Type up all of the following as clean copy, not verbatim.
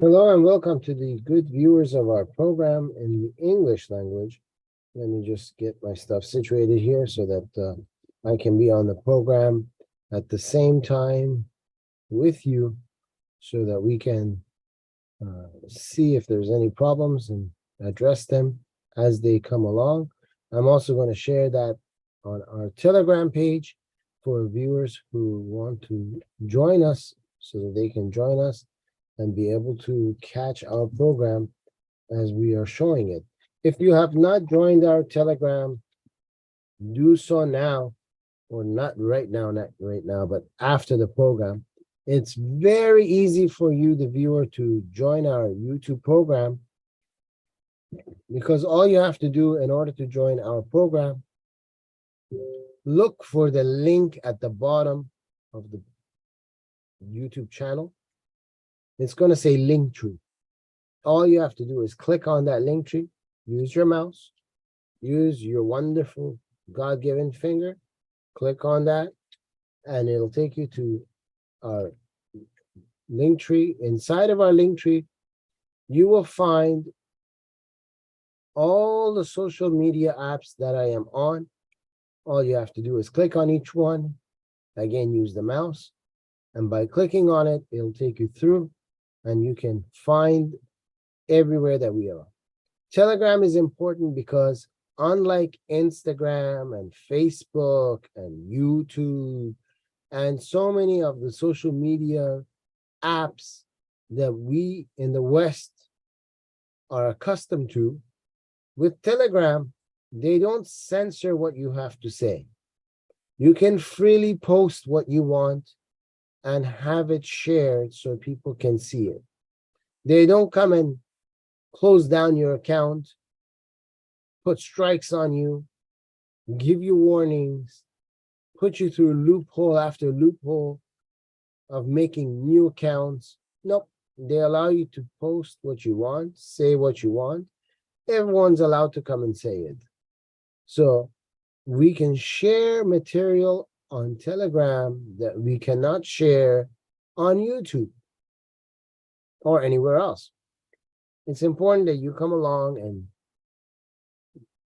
Hello and welcome to the good viewers of our program in the English language. Let me just get my stuff situated here so that I can be on the program at the same time with you so that we can see if there's any problems and address them as they come along. I'm also going to share that on our Telegram page for viewers who want to join us so that they can join us and be able to catch our program as we are showing it. If you have not joined our Telegram, do so now, or not right now, but after the program. It's very easy for you, the viewer, to join our YouTube program because all you have to do in order to join our program, look for the link at the bottom of the YouTube channel. It's going to say link tree. All you have to do is click on that link tree, use your mouse, use your wonderful God-given finger, click on that, and it'll take you to our link tree. Inside of our link tree, you will find all the social media apps that I am on. All you have to do is click on each one. Again, use the mouse. And by clicking on it, it'll take you through and you can find everywhere that we are. Telegram is important because unlike Instagram and Facebook and YouTube and so many of the social media apps that we in the West are accustomed to, with Telegram, they don't censor what you have to say. You can freely post what you want and have it shared so people can see it. They don't come and close down your account, put strikes on you, give you warnings, put you through loophole after loophole of making new accounts. Nope, they allow you to post what you want, say what you want. Everyone's allowed to come and say it. So we can share material on Telegram that we cannot share on YouTube or anywhere else. It's important that you come along and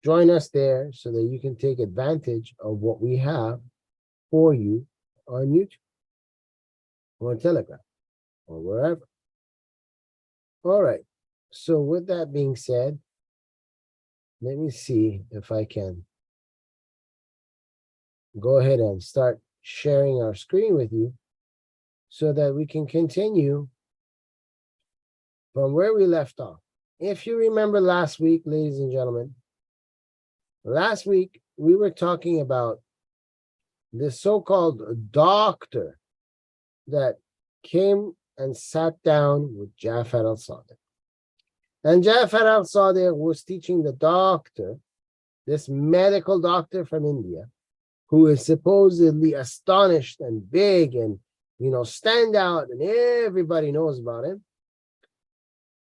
join us there so that you can take advantage of what we have for you on YouTube or Telegram or wherever. All right. So with that being said, let me see if I can go ahead and start sharing our screen with you so that we can continue from where we left off. If you remember last week, ladies and gentlemen, last week we were talking about this so-called doctor that came and sat down with Jafar al-Sadiq. And Jafar al-Sadiq was teaching the doctor, this medical doctor from India, who is supposedly astonished and big and, stand out and everybody knows about him.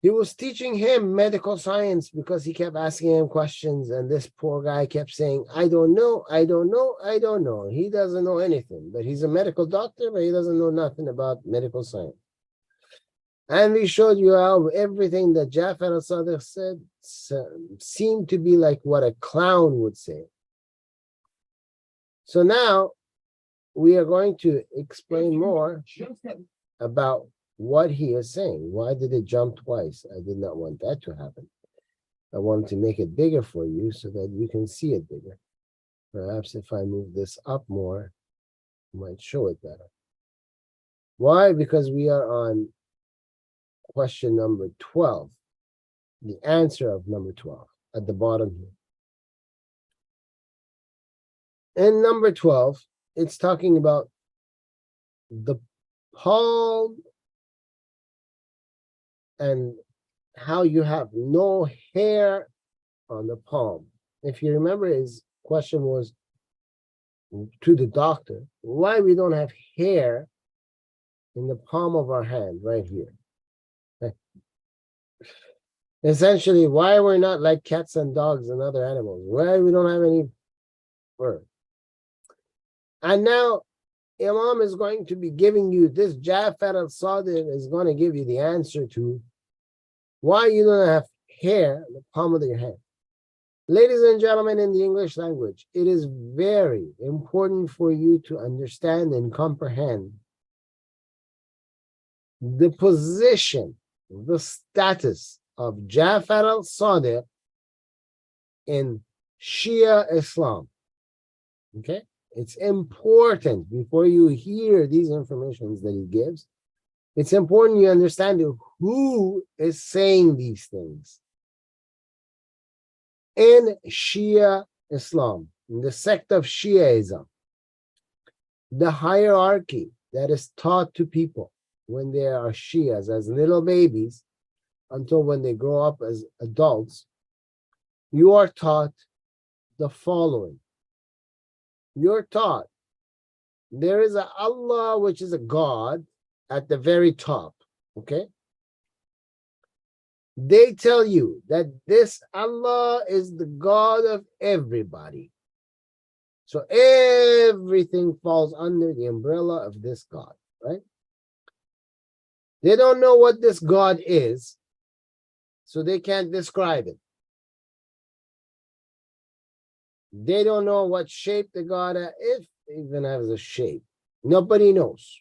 He was teaching him medical science because he kept asking him questions. And this poor guy kept saying, I don't know, I don't know, I don't know. He doesn't know anything, but he's a medical doctor, but he doesn't know nothing about medical science. And we showed you how everything that Jafar al-Sadiq said seemed to be like what a clown would say. So now we are going to explain more about what he is saying. Why did it jump twice? I did not want that to happen. I wanted to make it bigger for you so that you can see it bigger. Perhaps if I move this up more, I might show it better. Why? Because we are on question number 12, the answer of number 12 at the bottom here. In number 12, it's talking about the palm and how you have no hair on the palm. If you remember, his question was to the doctor, why we don't have hair in the palm of our hand right here. Essentially, why we're not like cats and dogs and other animals, why we don't have any fur. And now Imam is going to be giving you this. Jafar al-Sadiq is going to give you the answer to Why you don't have hair in the palm of your hand? Ladies and gentlemen, in the English language, it is very important for you to understand and comprehend the position, the status of Jafar al-Sadiq in Shia Islam. Okay? It's important before you hear these informations that he gives. It's important you understand who is saying these things. In Shia Islam, in the sect of Shiaism, the hierarchy that is taught to people when they are Shias as little babies until when they grow up as adults, you are taught the following. You're taught there is a Allah, which is a God at the very top, okay? They tell you that this Allah is the God of everybody. So everything falls under the umbrella of this God, right? They don't know what this God is, so they can't describe it. They don't know what shape the God has, if it even has a shape. Nobody knows.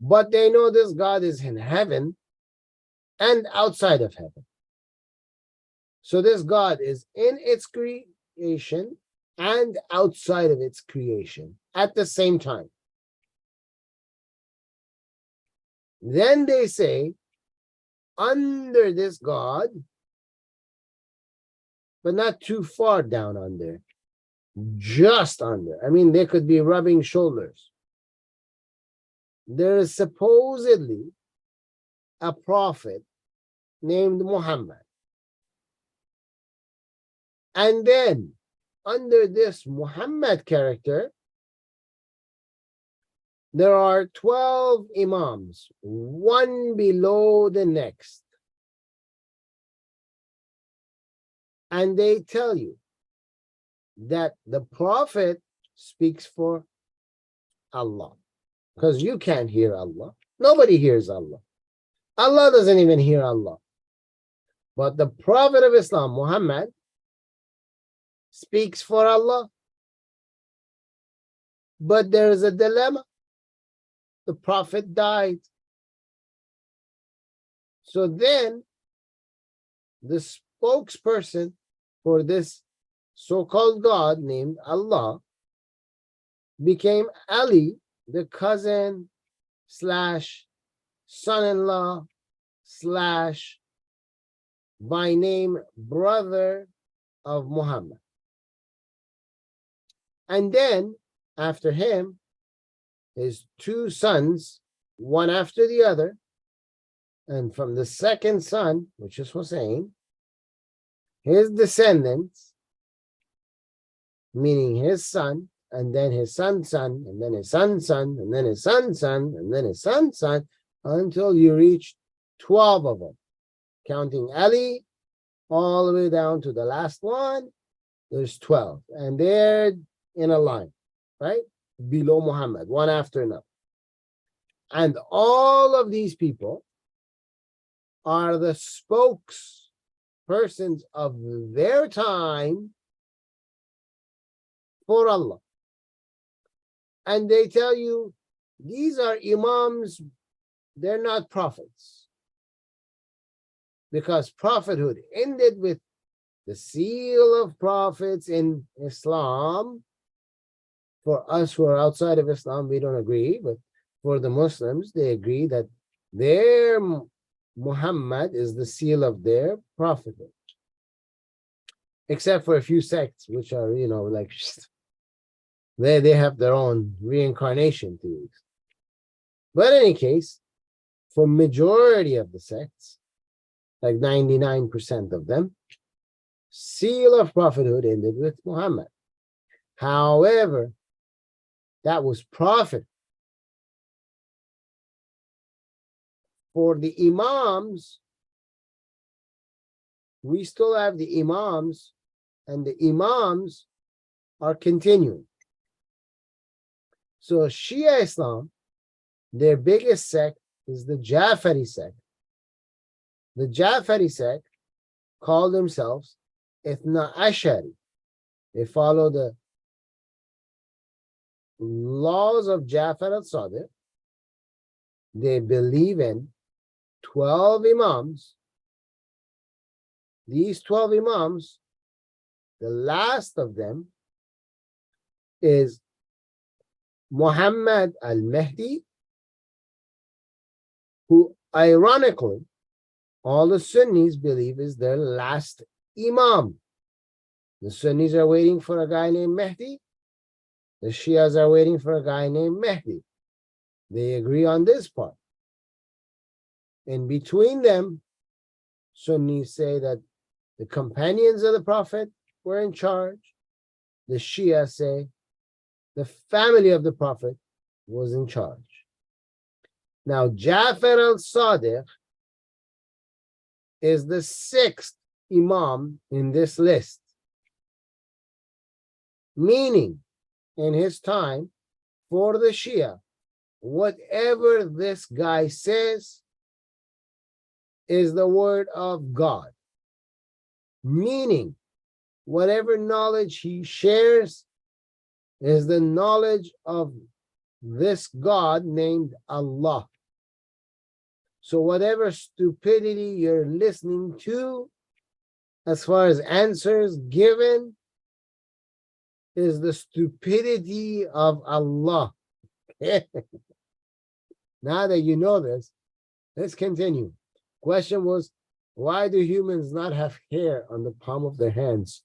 But they know this God is in heaven and outside of heaven. So this God is in its creation and outside of its creation at the same time. Then they say, under this God, but not too far down under, just under. I mean, they could be rubbing shoulders. There is supposedly a prophet named Muhammad. And then, under this Muhammad character, there are 12 imams, one below the next. And they tell you that the prophet speaks for Allah. Because you can't hear Allah. Nobody hears Allah. Allah doesn't even hear Allah. But the Prophet of Islam, Muhammad, speaks for Allah. But there is a dilemma. The Prophet died. So then, the spokesperson for this so-called God named Allah became Ali, the cousin slash son-in-law slash by name brother of Muhammad. And then after him, his two sons, one after the other, and from the second son, which is Hussein, his descendants, meaning his son, and then his son's son, and then his son's son, and then his son's son, and then his son's son, until you reach 12 of them, counting Ali all the way down to the last one. There's 12, and they're in a line, right? Below Muhammad, one after another. And all of these people are the spokespersons of their time for Allah. And they tell you, these are imams, they're not prophets. Because prophethood ended with the seal of prophets in Islam. For us who are outside of Islam, we don't agree. But for the Muslims, they agree that their Muhammad is the seal of their prophethood. Except for a few sects, which are, like, they have their own reincarnation theories. But in any case, for majority of the sects, like 99% of them, seal of prophethood ended with Muhammad. However, that was prophet. For the imams, we still have the imams, and the imams are continuing. So Shia Islam, their biggest sect is the Jafari sect. The Jafari sect call themselves Ithna Ashari. They follow the laws of Jafar al-Sadiq. They believe in 12 Imams. These 12 Imams, the last of them is Muhammad al-Mahdi, who ironically, all the Sunnis believe is their last Imam. The Sunnis are waiting for a guy named Mahdi. The Shias are waiting for a guy named Mahdi. They agree on this part. In between them, Sunnis say that the companions of the Prophet were in charge. The Shia say the family of the Prophet was in charge. Now, Jafar al-Sadiq is the 6th Imam in this list, meaning in his time, for the Shia, whatever this guy says is the word of God, meaning whatever knowledge he shares is the knowledge of this God named Allah. So whatever stupidity you're listening to, as far as answers given, is the stupidity of Allah. Now that you know this, let's continue. Question was, why do humans not have hair on the palm of their hands?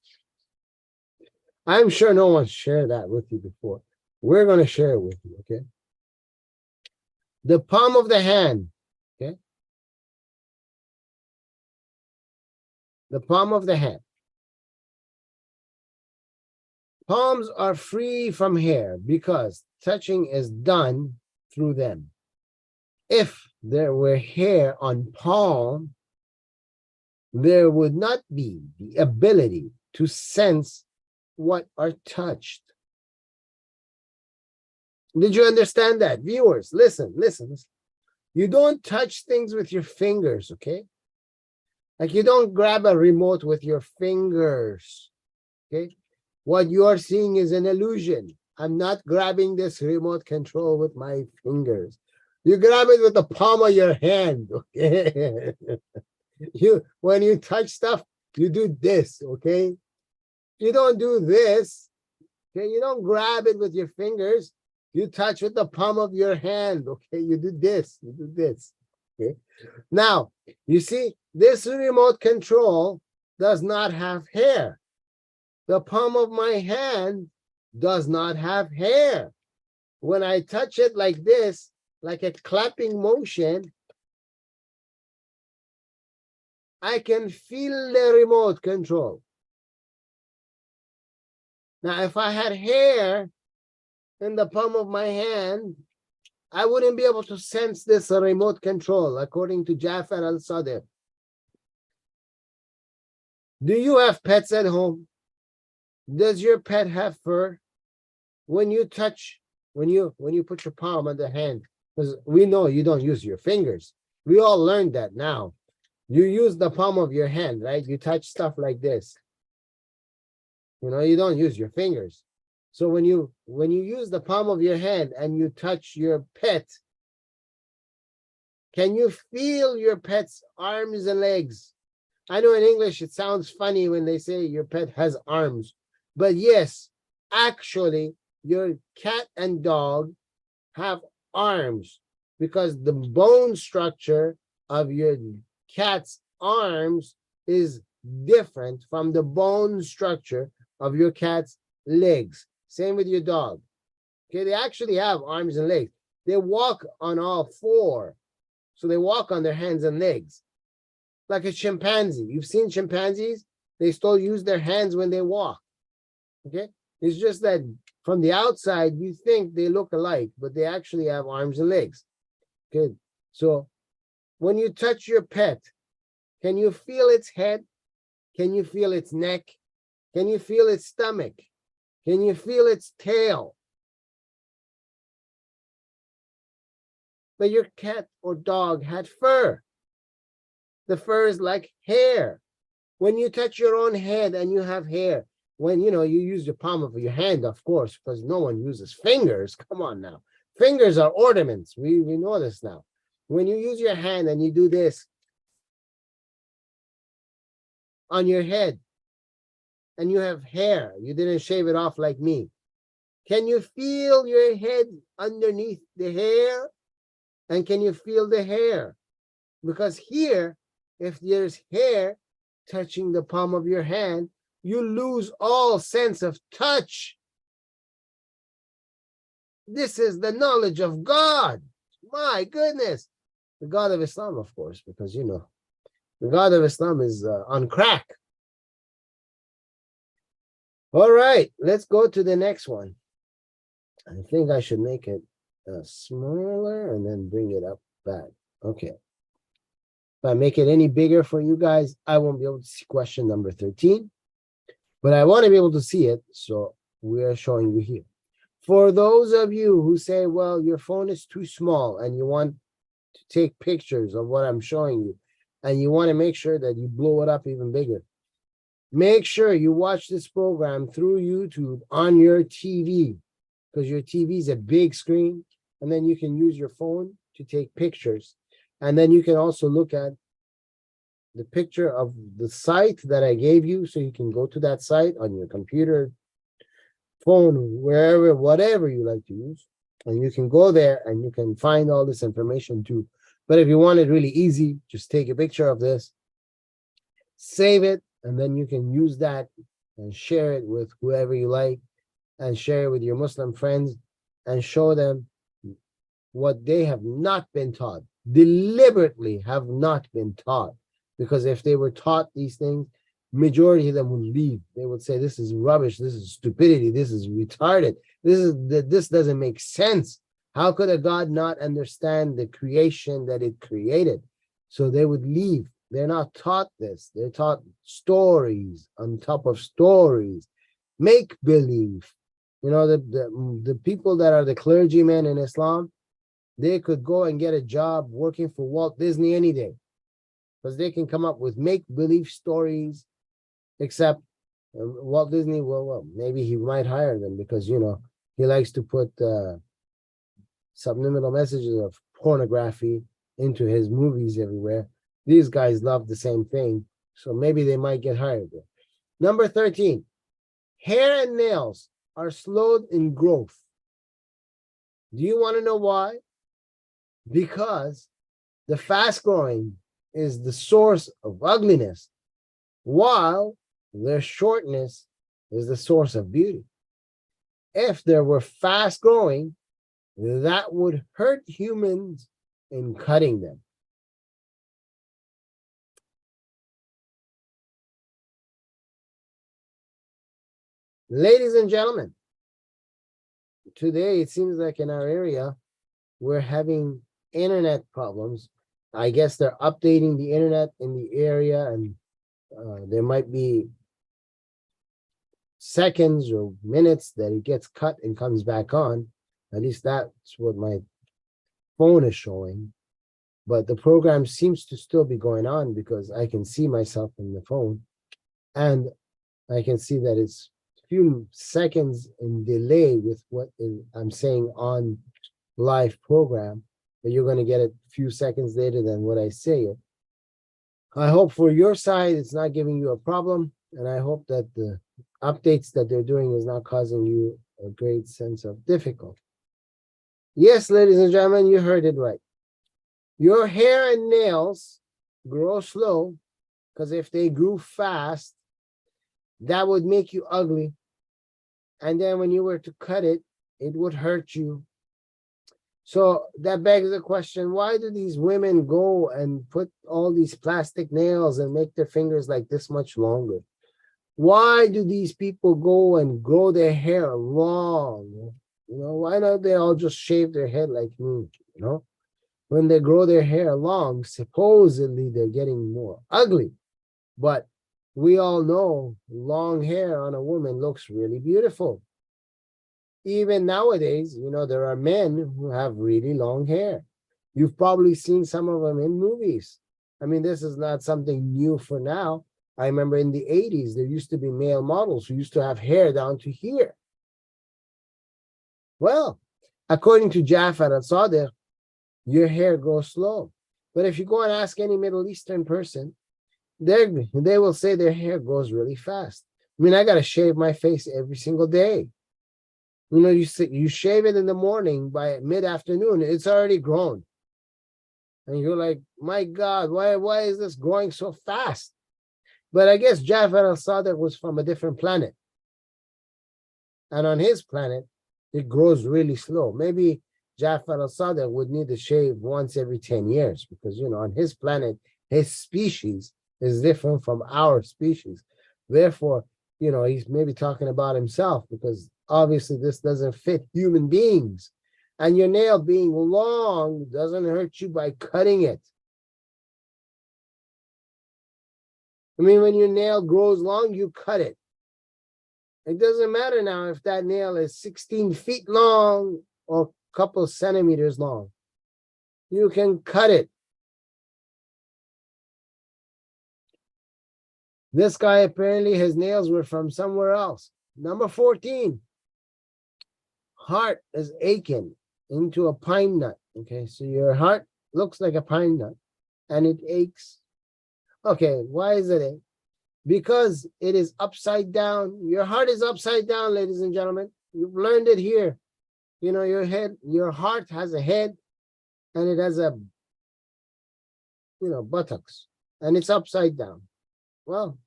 I'm sure no one shared that with you before. We're going to share it with you, okay? The palm of the hand, okay? The palm of the hand. Palms are free from hair because touching is done through them. If there were hair on palm, there would not be the ability to sense what are touched. Did you understand that? Viewers, listen. You don't touch things with your fingers, okay? Like you don't grab a remote with your fingers, okay? What you are seeing is an illusion. I'm not grabbing this remote control with my fingers. You grab it with the palm of your hand, okay? When you touch stuff, you do this, okay? You don't do this, okay? You don't grab it with your fingers. You touch with the palm of your hand, okay? You do this, okay? Now, you see, this remote control does not have hair. The palm of my hand does not have hair. When I touch it like this, like a clapping motion, I can feel the remote control. Now, if I had hair in the palm of my hand, I wouldn't be able to sense this remote control, according to Jafar al-Sadiq. Do you have pets at home? Does your pet have fur? When you touch, when you put your palm on the hand, because we know you don't use your fingers. We all learned that now. You use the palm of your hand, right? You touch stuff like this. You don't use your fingers. So when you use the palm of your hand and you touch your pet, can you feel your pet's arms and legs? I know in English it sounds funny when they say your pet has arms, but yes, actually your cat and dog have arms because the bone structure of your cat's arms is different from the bone structure of your cat's legs. Same with your dog. Okay, they actually have arms and legs. They walk on all four. So they walk on their hands and legs. Like a chimpanzee. You've seen chimpanzees? They still use their hands when they walk. Okay? It's just that from the outside, you think they look alike, but they actually have arms and legs. Okay? So when you touch your pet, can you feel its head? Can you feel its neck? Can you feel its stomach? Can you feel its tail? But your cat or dog had fur. The fur is like hair. When you touch your own head and you have hair, when you use the palm of your hand, of course, because no one uses fingers. Come on now. Fingers are ornaments. We know this now. When you use your hand and you do this on your head and you have hair, you didn't shave it off like me. Can you feel your head underneath the hair? And can you feel the hair? Because here, if there's hair touching the palm of your hand, you lose all sense of touch. This is the knowledge of God. My goodness. The God of Islam, of course, because, the God of Islam is on crack. All right, let's go to the next one. I think I should make it smaller and then bring it up back. Okay. If I make it any bigger for you guys, I won't be able to see question number 13. But I want to be able to see it, so we are showing you here. For those of you who say, well, your phone is too small and you want to take pictures of what I'm showing you, and you want to make sure that you blow it up even bigger, make sure you watch this program through YouTube on your TV, because your TV is a big screen, and then you can use your phone to take pictures. And then you can also look at the picture of the site that I gave you, so you can go to that site on your computer, phone, wherever, whatever you like to use, and you can go there and you can find all this information too. But if you want it really easy, just take a picture of this, save it, and then you can use that and share it with whoever you like, and share it with your Muslim friends and show them what they have not been taught, deliberately have not been taught. Because if they were taught these things, majority of them would leave. They would say, this is rubbish, this is stupidity, this is retarded, this doesn't make sense. How could a God not understand the creation that it created? So they would leave. They're not taught this. They're taught stories on top of stories, make believe. The people that are the clergymen in Islam, they could go and get a job working for Walt Disney any day, because they can come up with make-believe stories, except Walt Disney, well, maybe he might hire them because, he likes to put subliminal messages of pornography into his movies everywhere. These guys love the same thing, so maybe they might get hired there. Number 13, hair and nails are slowed in growth. Do you want to know why? Because the fast growing is the source of ugliness, while their shortness is the source of beauty. If there were fast growing, that would hurt humans in cutting them. Ladies and gentlemen, today it seems like in our area, we're having internet problems. I guess they're updating the internet in the area, and there might be seconds or minutes that it gets cut and comes back on. At least that's what my phone is showing. But the program seems to still be going on because I can see myself in the phone, and I can see that it's a few seconds in delay with what I'm saying on live program, but you're going to get it a few seconds later than what I say it. I hope for your side it's not giving you a problem, and I hope that the updates that they're doing is not causing you a great sense of difficulty. Yes, ladies and gentlemen, you heard it right. Your hair and nails grow slow, because if they grew fast, that would make you ugly. And then when you were to cut it, it would hurt you. So that begs the question, why do these women go and put all these plastic nails and make their fingers like this much longer? Why do these people go and grow their hair long? Why don't they all just shave their head like me? When they grow their hair long, supposedly they're getting more ugly. But we all know long hair on a woman looks really beautiful. Even nowadays, there are men who have really long hair. You've probably seen some of them in movies. I mean, this is not something new for now. I remember in the 80s, there used to be male models who used to have hair down to here. Well, according to Jafar as-Sadiq, your hair grows slow. But if you go and ask any Middle Eastern person, they will say their hair grows really fast. I mean, I got to shave my face every single day. You know, you shave it in the morning, by mid-afternoon, it's already grown. And you're like, my God, why is this growing so fast? But I guess Jafar al-Sadiq was from a different planet. And on his planet, it grows really slow. Maybe Jafar al-Sadiq would need to shave once every 10 years because, you know, on his planet, his species is different from our species. Therefore, you know, he's maybe talking about himself because obviously this doesn't fit human beings. And your nail being long doesn't hurt you by cutting it. I mean, when your nail grows long, you cut it. It doesn't matter now if that nail is 16 feet long or a couple centimeters long. You can cut it. This guy, apparently his nails were from somewhere else. Number 14, heart is aching into a pine nut. Okay, so your heart looks like a pine nut and it aches. Okay, why is it ache? Because it is upside down. Your heart is upside down, ladies and gentlemen. You've learned it here. You know, your heart has a head and it has a, you know, buttocks, and it's upside down. Well,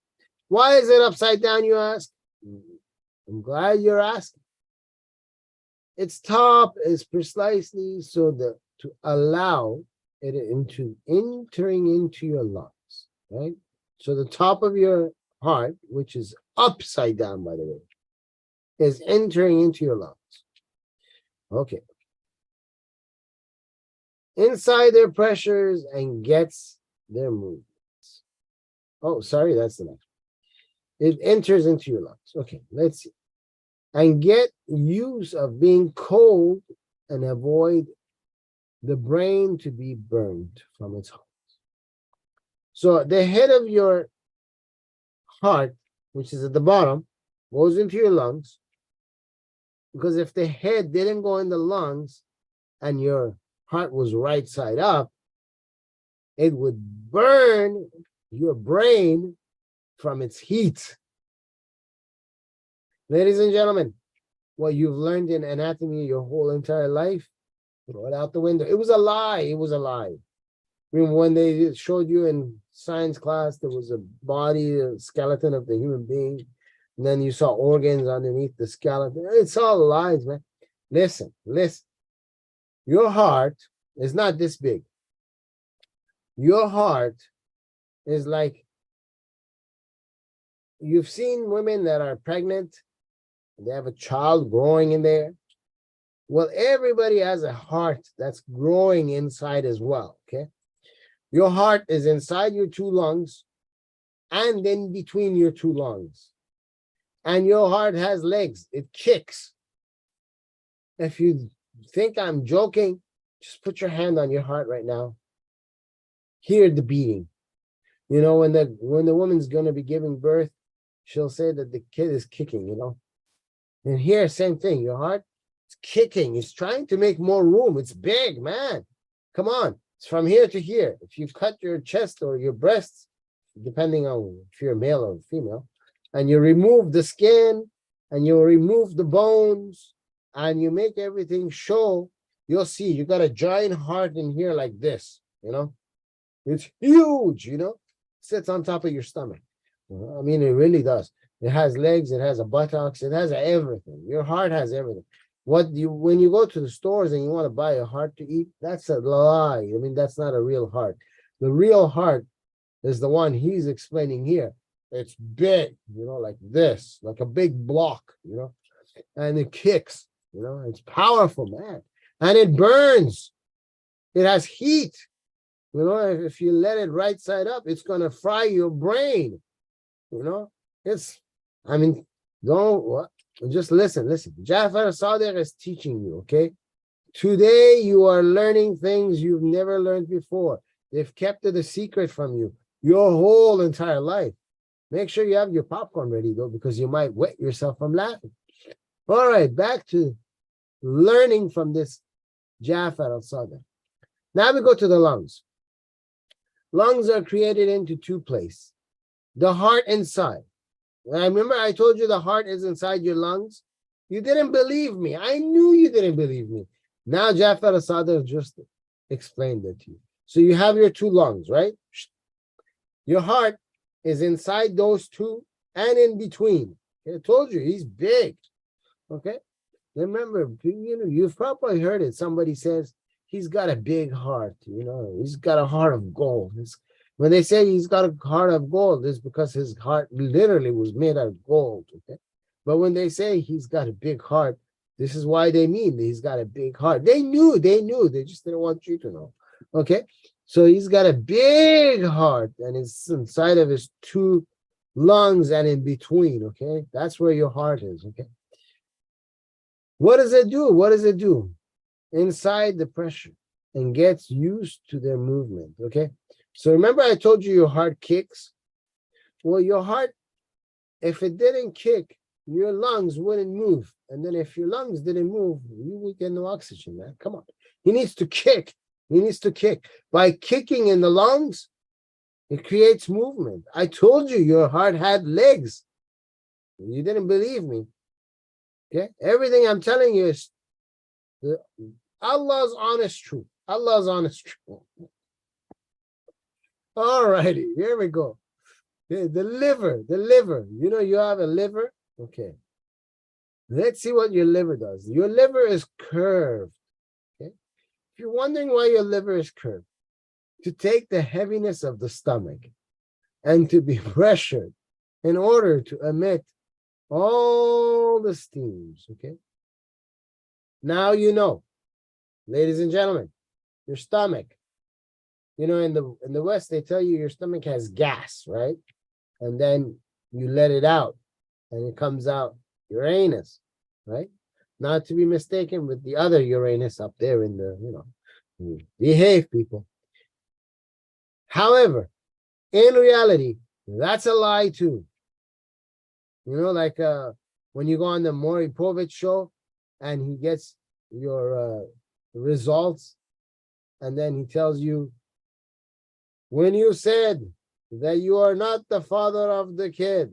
why is it upside down, you ask? I'm glad you're asking. Its top is precisely so that to allow it entering into your lungs, right? So the top of your heart, which is upside down, by the way, is entering into your lungs. Okay. Inside their pressures and gets their movements. Oh, sorry, that's the next one. It enters into your lungs. Okay, let's see. And get use of being cold and avoid the brain to be burned from its heart. So the head of your heart, which is at the bottom, goes into your lungs. Because if the head didn't go in the lungs and your heart was right side up, it would burn your brain from its heat. Ladies and gentlemen, what you've learned in anatomy your whole entire life, throw it out the window. It was a lie. It was a lie. I mean, when they showed you in science class, there was a body, a skeleton of the human being, and then you saw organs underneath the skeleton. It's all lies, man. Listen. Your heart is not this big. Your heart is like, you've seen women that are pregnant, they have a child growing in there. Well, everybody has a heart that's growing inside as well, okay? Your heart is inside your two lungs and then between your two lungs. And your heart has legs, it kicks. If you think I'm joking, just put your hand on your heart right now. Hear the beating. You know, when the woman's going to be giving birth, she'll say that the kid is kicking, you know. And here, same thing. Your heart is kicking. It's trying to make more room. It's big, man. Come on. It's from here to here. If you cut your chest or your breasts, depending on if you're male or female, and you remove the skin and you remove the bones and you make everything show, you'll see you got a giant heart in here like this, you know. It's huge, you know. Sits on top of your stomach. I mean, it really does. It has legs, it has a buttocks, it has everything. Your heart has everything. When you go to the stores and you want to buy a heart to eat, that's a lie. I mean, that's not a real heart. The real heart is the one he's explaining here. It's big, you know, like this, like a big block, you know, and it kicks, you know, it's powerful, man. And it burns. It has heat. You know, if you let it right side up, it's going to fry your brain. You know, just listen. Jafar al-Sadiq is teaching you, okay? Today, you are learning things you've never learned before. They've kept it a secret from you your whole entire life. Make sure you have your popcorn ready, though, because you might wet yourself from laughing. All right, back to learning from this Jafar as-Sadiq. Now we go to the lungs. Lungs are created into two places. The heart inside. I remember I told you the heart is inside your lungs. You didn't believe me. I knew you didn't believe me. Now Jafar as-Sadiq just explained it to you. So you have your two lungs, right? Your heart is inside those two and in between. I told you, he's big. Okay? Remember, you've probably heard it. Somebody says, he's got a big heart. He's got a heart of gold. When they say he's got a heart of gold, it's because his heart literally was made out of gold. Okay? But when they say he's got a big heart, this is why they mean that he's got a big heart. They knew. They just didn't want you to know. Okay? So he's got a big heart, and it's inside of his two lungs and in between. Okay? That's where your heart is. Okay? What does it do? What does it do? Inside the pressure and gets used to their movement. Okay? So remember I told you your heart kicks? Well, your heart, if it didn't kick, your lungs wouldn't move. And then if your lungs didn't move, you would get no oxygen, man. Come on. He needs to kick. He needs to kick. By kicking in the lungs, it creates movement. I told you your heart had legs. You didn't believe me. Okay? Everything I'm telling you is Allah's honest truth. Allah's honest truth. All righty, here we go. The liver. You have a liver. Okay. Let's see what your liver does. Your liver is curved. Okay. If you're wondering why your liver is curved, to take the heaviness of the stomach and to be pressured in order to emit all the steams. Okay. Now you know, ladies and gentlemen, your stomach. In the West, they tell you your stomach has gas, right? And then you let it out, and it comes out your anus, right? Not to be mistaken with the other Uranus up there in the, behave, people. However, in reality, that's a lie too. Like when you go on the Maury Povich show and he gets your results, and then he tells you, when you said that you are not the father of the kid,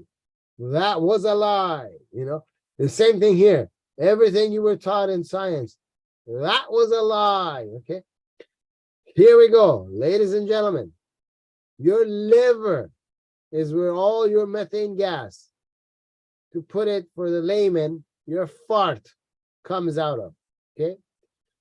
that was a lie. The same thing here. Everything you were taught in science, that was a lie. Okay. Here we go. Ladies and gentlemen, your liver is where all your methane gas, to put it for the layman, your fart comes out of. Okay.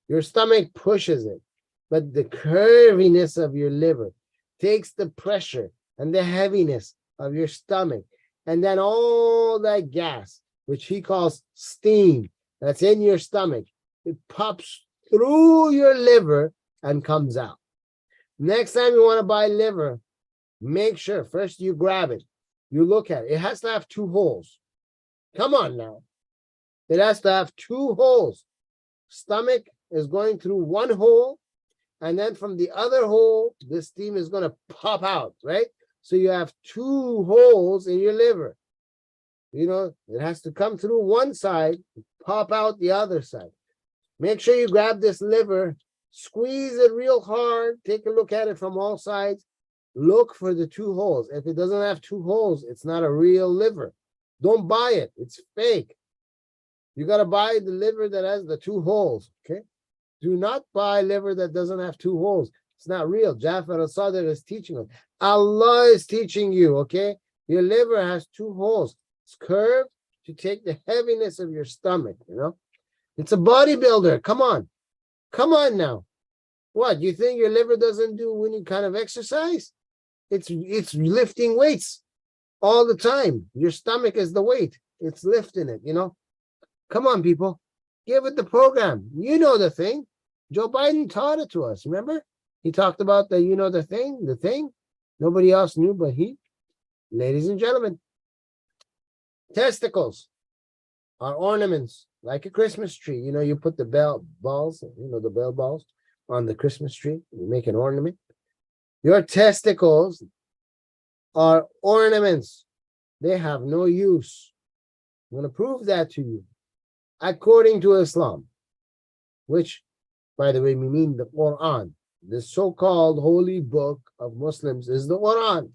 Your stomach pushes it, but the curviness of your liver takes the pressure and the heaviness of your stomach, and then all that gas, which he calls steam, that's in your stomach, it pops through your liver and comes out. Next time you want to buy liver, make sure first you grab it, you look at it. It has to have two holes. Come on now. It has to have two holes. Stomach is going through one hole, and then from the other hole, the steam is going to pop out, right? So you have two holes in your liver. It has to come through one side, pop out the other side. Make sure you grab this liver, squeeze it real hard, take a look at it from all sides. Look for the two holes. If it doesn't have two holes, it's not a real liver. Don't buy it. It's fake. You got to buy the liver that has the two holes, okay? Do not buy liver that doesn't have two holes. It's not real. Jafar as-Sadiq is teaching us. Allah is teaching you, okay? Your liver has two holes. It's curved to take the heaviness of your stomach, It's a bodybuilder. Come on. Come on now. What, you think your liver doesn't do any kind of exercise? It's lifting weights all the time. Your stomach is the weight. It's lifting it, Come on, people. Give it the program. You know the thing. Joe Biden taught it to us, remember? He talked about the thing. Nobody else knew but he. Ladies and gentlemen, testicles are ornaments like a Christmas tree. You put the bell balls, the bell balls on the Christmas tree. You make an ornament. Your testicles are ornaments. They have no use. I'm going to prove that to you. According to Islam, which, by the way, we mean the Quran. The so-called holy book of Muslims is the Quran.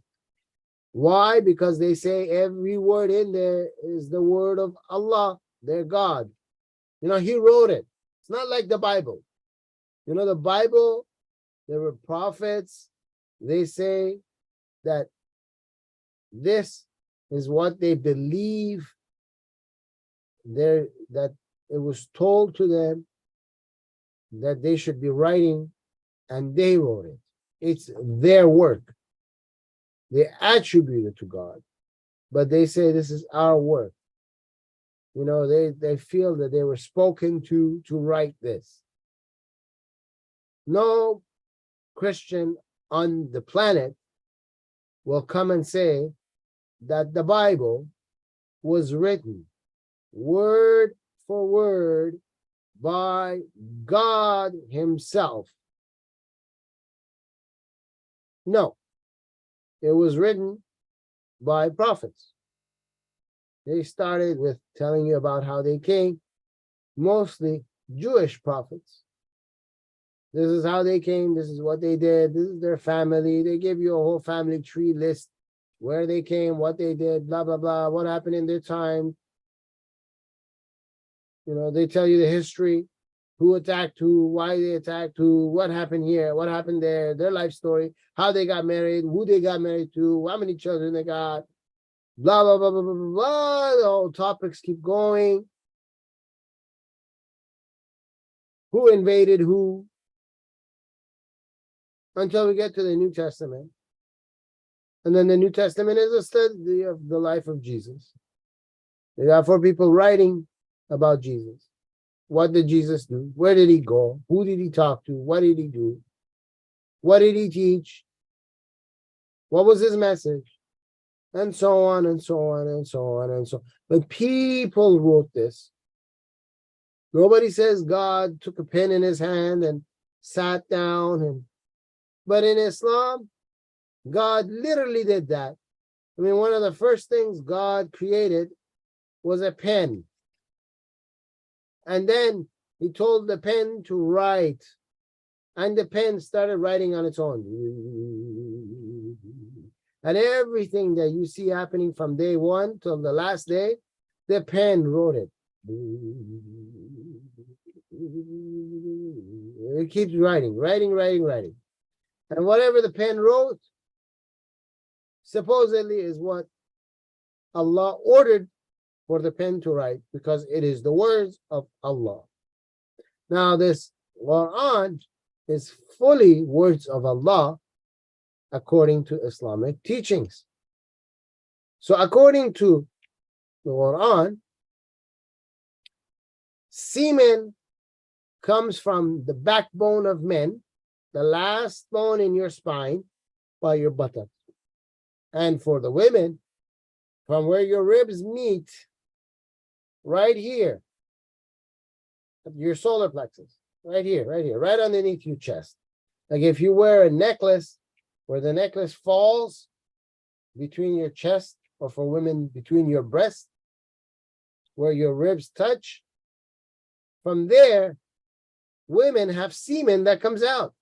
Why? Because they say every word in there is the word of Allah, their God. You know, He wrote it. It's not like the Bible. You know, the Bible, there were prophets. They say that this is what they believe. That it was told to them that they should be writing, and they wrote it. It's their work. They attribute it to God, but they say this is our work. You know, they feel that they were spoken to write this. No Christian on the planet will come and say that the Bible was written word for word by God Himself. No, it was written by prophets. They started with telling you about how they came, mostly Jewish prophets. This is how they came, this is what they did, this is their family. They give you a whole family tree list, where they came, what they did, blah, blah, blah, what happened in their time. You know, they tell you the history, who attacked who, why they attacked who, what happened here, what happened there, their life story, how they got married, who they got married to, how many children they got, blah, blah, blah, blah, blah, blah, blah. The whole topics keep going. Who invaded who, until we get to the New Testament. And then the New Testament is a study of the life of Jesus. There are 4 people writing about Jesus. What did Jesus do? Where did He go? Who did He talk to? What did He do? What did He teach? What was His message? And so on and so on and so on and so on. But people wrote this. Nobody says God took a pen in His hand and sat down. But in Islam, God literally did that. I mean, one of the first things God created was a pen. And then He told the pen to write. And the pen started writing on its own. And everything that you see happening from day one till the last day, the pen wrote it. It keeps writing. And whatever the pen wrote, supposedly is what Allah ordered for the pen to write, because it is the words of Allah. Now, this Quran is fully words of Allah according to Islamic teachings. So according to the Quran, semen comes from the backbone of men, the last bone in your spine, by your buttocks. And for the women, from where your ribs meet, right here, your solar plexus, right here, right underneath your chest. Like if you wear a necklace, where the necklace falls between your chest, or for women, between your breasts, where your ribs touch, from there, women have semen that comes out.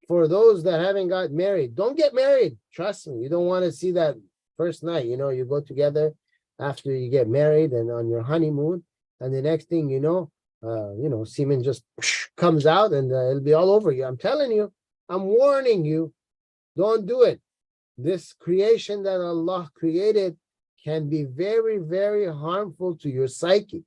For those that haven't got married, don't get married. Trust me, you don't want to see that first night. You know, you go together after you get married and on your honeymoon, and the next thing you know, semen just comes out and it'll be all over you. I'm telling you, I'm warning you, don't do it. This creation that Allah created can be very, very harmful to your psyche.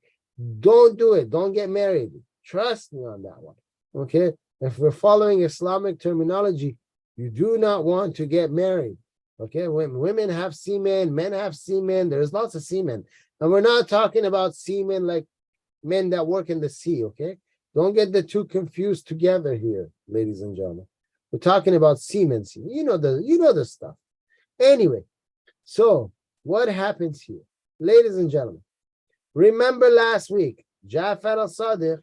Don't do it. Don't get married. Trust me on that one. Okay? If we're following Islamic terminology, you do not want to get married. Okay? When women have semen, men have semen, there's lots of semen. And we're not talking about semen like men that work in the sea, okay? Don't get the two confused together here, ladies and gentlemen. We're talking about semen. You know the stuff. Anyway, so what happens here? Ladies and gentlemen, remember last week, Jafar as-Sadiq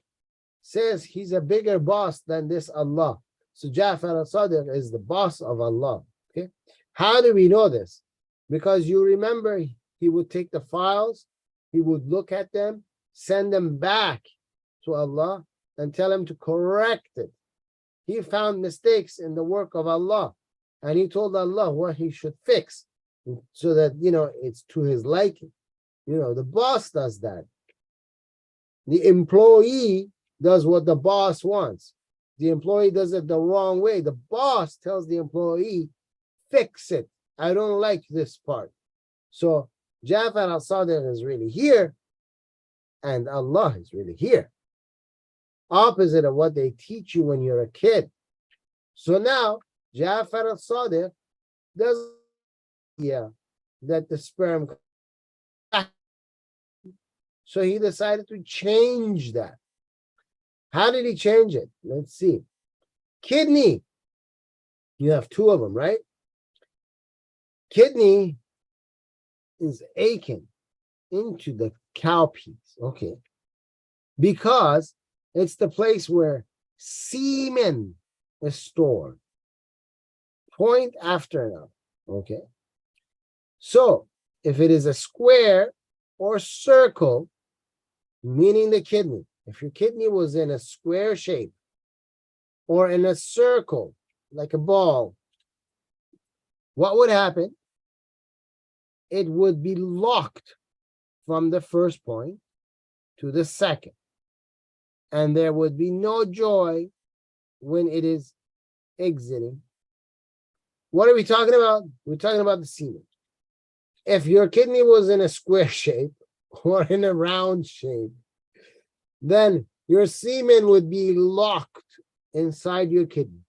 says he's a bigger boss than this Allah. So Jafar as-Sadiq is the boss of Allah. Okay. How do we know this? Because you remember he would take the files, he would look at them, send them back to Allah and tell him to correct it. He found mistakes in the work of Allah and he told Allah what he should fix so that, it's to his liking. The boss does that. The employee does what the boss wants. The employee does it the wrong way. The boss tells the employee, fix it. I don't like this part. So Jafar as-Sadiq is really here and Allah is really here. Opposite of what they teach you when you're a kid. So now Jafar as-Sadiq does that the sperm. So he decided to change that. How did he change it? Let's see. Kidney. You have two of them, right? Kidney is aching into the cowpeas. Okay. Because it's the place where semen is stored. Point after another. Okay. So if it is a square or circle, meaning the kidney, if your kidney was in a square shape or in a circle, like a ball, what would happen? It would be locked from the first point to the second. And there would be no joy when it is exiting. What are we talking about? We're talking about the semen. If your kidney was in a square shape or in a round shape, then your semen would be locked inside your kidney.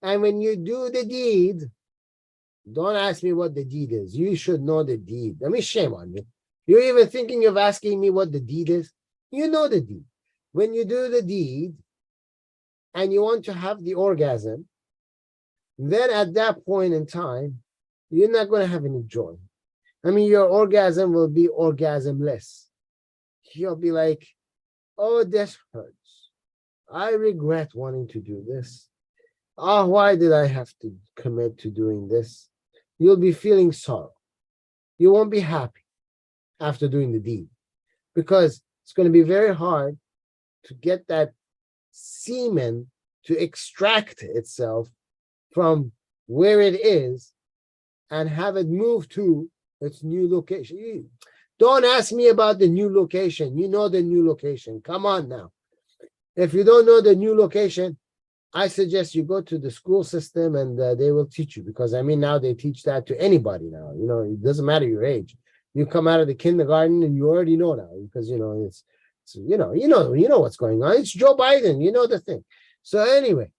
And when you do the deed, don't ask me what the deed is. You should know the deed. I mean, shame on you. You're even thinking of asking me what the deed is. You know the deed. When you do the deed and you want to have the orgasm, then at that point in time, you're not going to have any joy. I mean, your orgasm will be orgasmless. You'll be like, oh, this hurts. I regret wanting to do this. Oh, why did I have to commit to doing this? You'll be feeling sorrow. You won't be happy after doing the deed because it's going to be very hard to get that semen to extract itself from where it is and have it move to its new location. Don't ask me about the new location. You know the new location. Come on now. If you don't know the new location, I suggest you go to the school system and they will teach you, because I mean, now they teach that to anybody now. It doesn't matter your age. You come out of the kindergarten and you already know now, because it's you know what's going on. It's Joe Biden. You know the thing. So anyway,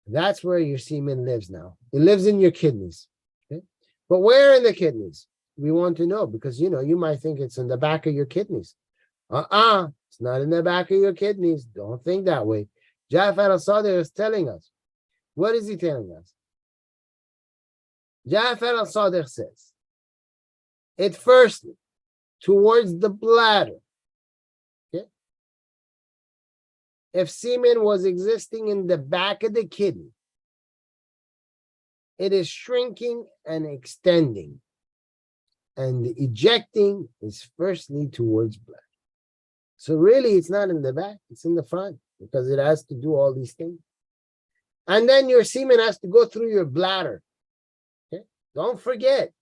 that's where your semen lives now. It lives in your kidneys. Okay? But where in the kidneys? We want to know, because you might think it's in the back of your kidneys. It's not in the back of your kidneys. Don't think that way. Jafar as-Sadiq is telling us. What is he telling us? Jafar as-Sadiq says, it firstly, towards the bladder. Okay? If semen was existing in the back of the kidney, it is shrinking and extending. And the ejecting is firstly towards bladder. So really, it's not in the back, it's in the front, because it has to do all these things. And then your semen has to go through your bladder. Okay? Don't forget,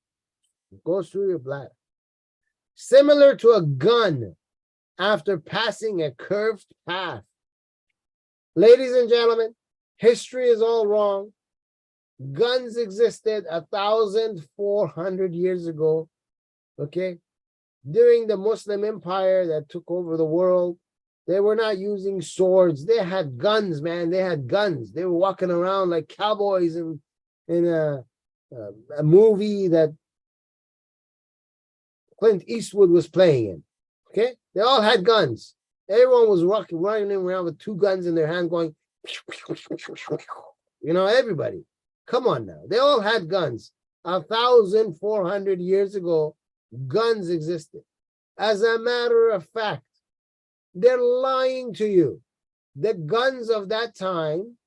it goes through your bladder. Similar to a gun after passing a curved path. Ladies and gentlemen, history is all wrong. Guns existed 1,400 years ago. Okay? During the Muslim empire that took over the world, they were not using swords. They had guns, man. They had guns. They were walking around like cowboys in a movie that Clint Eastwood was playing in. Okay? They all had guns. Everyone was running around with two guns in their hand going, everybody. Come on now. They all had guns. 1,400 years ago, guns existed. As a matter of fact, they're lying to you. the guns of that time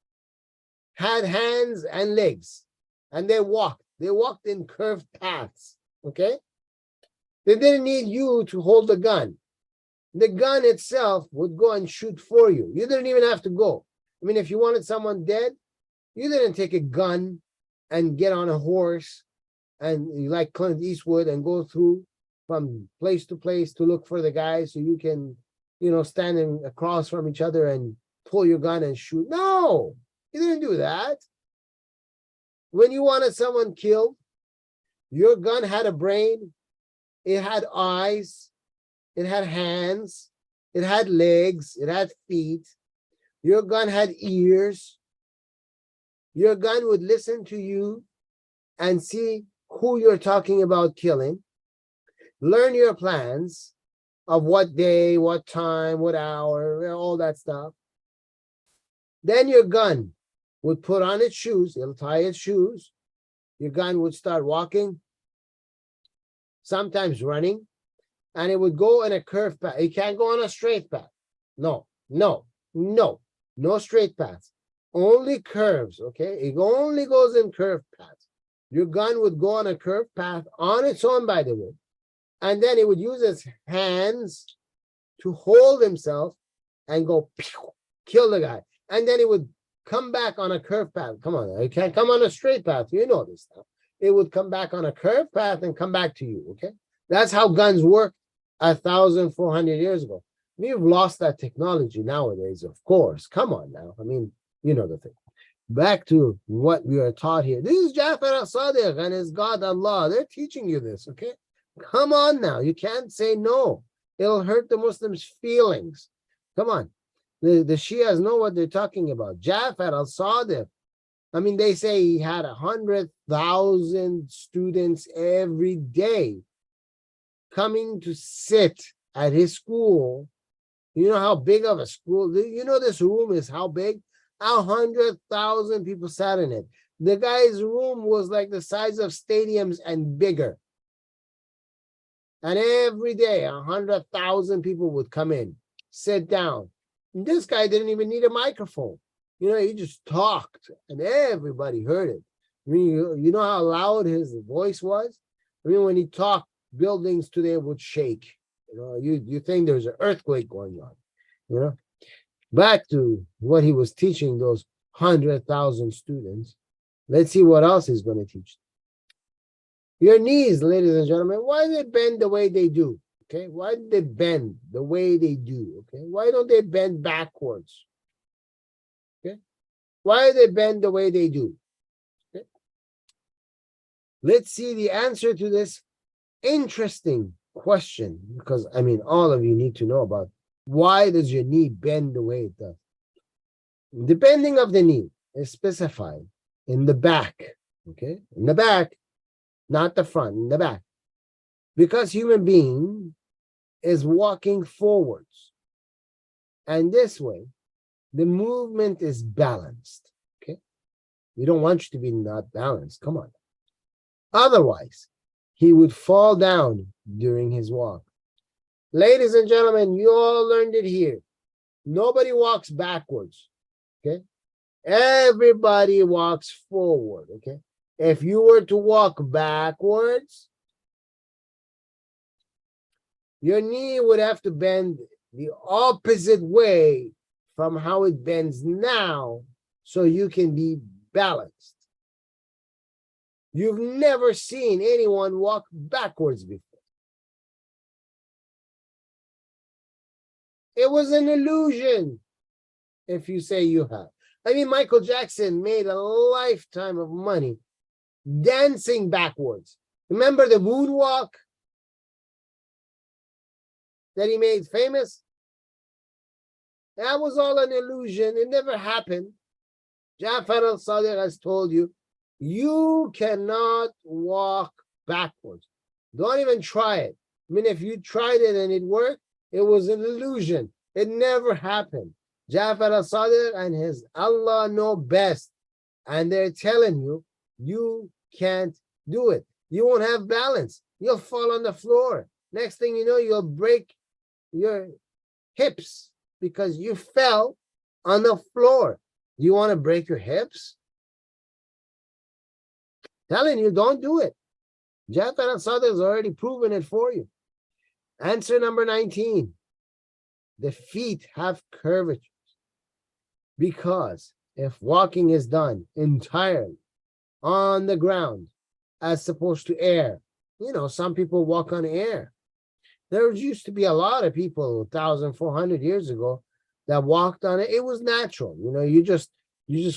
had hands and legs, and they walked. They walked in curved paths, okay? They didn't need you to hold the gun. The gun itself would go and shoot for you. You didn't even have to go. I mean, if you wanted someone dead, you didn't take a gun and get on a horse and like Clint Eastwood and go through from place to place to look for the guy so you can, stand across from each other and pull your gun and shoot. No, you didn't do that. When you wanted someone killed, your gun had a brain, it had eyes, it had hands, it had legs, it had feet. Your gun had ears. Your gun would listen to you and see who you're talking about killing, learn your plans of what day, what time, what hour, all that stuff. Then your gun would put on its shoes, it'll tie its shoes. Your gun would start walking, sometimes running, and it would go in a curved path. It can't go on a straight path. No straight paths. Only curves, okay? It only goes in curved paths. Your gun would go on a curved path on its own, by the way. And then it would use its hands to hold himself and go pew, kill the guy. And then it would come back on a curved path. Come on, it can't come on a straight path. You know this stuff. It would come back on a curved path and come back to you, okay? That's how guns worked 1,400 years ago. We've lost that technology nowadays, of course. Come on now. I mean, you know the thing. Back to what we are taught here. This is Jafar as-Sadiq and his God Allah. They're teaching you this, okay? Come on now. You can't say no. It'll hurt the Muslims' feelings. Come on. The Shias know what they're talking about. Jafar as-Sadiq. I mean, they say he had 100,000 students every day coming to sit at his school. You know how big of a school? You know this room is how big? 100,000 people sat in it. The guy's room was like the size of stadiums and bigger. And every day, 100,000 people would come in, sit down. And this guy didn't even need a microphone. He just talked and everybody heard it. I mean, you know how loud his voice was? I mean, when he talked, buildings today would shake. You think there's an earthquake going on, Back to what he was teaching those 100,000 students. Let's see what else he's going to teach. Your knees, ladies and gentlemen, why do they bend the way they do? Okay, why do they bend the way they do? Okay, why don't they bend backwards? Okay, why do they bend the way they do? Okay, let's see the answer to this interesting question, because I mean, all of you need to know about why does your knee bend the way it does. The bending of the knee is specified in the back, okay? In the back, not the front, in the back. Because human being is walking forwards. And this way, the movement is balanced, okay? We don't want you to be not balanced, come on. Otherwise, he would fall down during his walk. Ladies and gentlemen, you all learned it here. Nobody walks backwards, okay? Everybody walks forward, okay? If you were to walk backwards, your knee would have to bend the opposite way from how it bends now so you can be balanced. You've never seen anyone walk backwards before. It was an illusion if you say you have. I mean, Michael Jackson made a lifetime of money dancing backwards. Remember the moonwalk that he made famous? That was all an illusion. It never happened. Jafar al-Sadiq has told you, you cannot walk backwards. Don't even try it. I mean, if you tried it and it worked, it was an illusion. It never happened. Jafar al-Sadiq and his Allah know best. And they're telling you, you can't do it. You won't have balance. You'll fall on the floor. Next thing you know, you'll break your hips because you fell on the floor. Do you want to break your hips? Telling you, don't do it. Jafar and Sadiq has already proven it for you. Answer number 19. The feet have curvatures because if walking is done entirely on the ground as opposed to air, some people walk on air. There used to be a lot of people 1,400 years ago that walked on it. It was natural. You just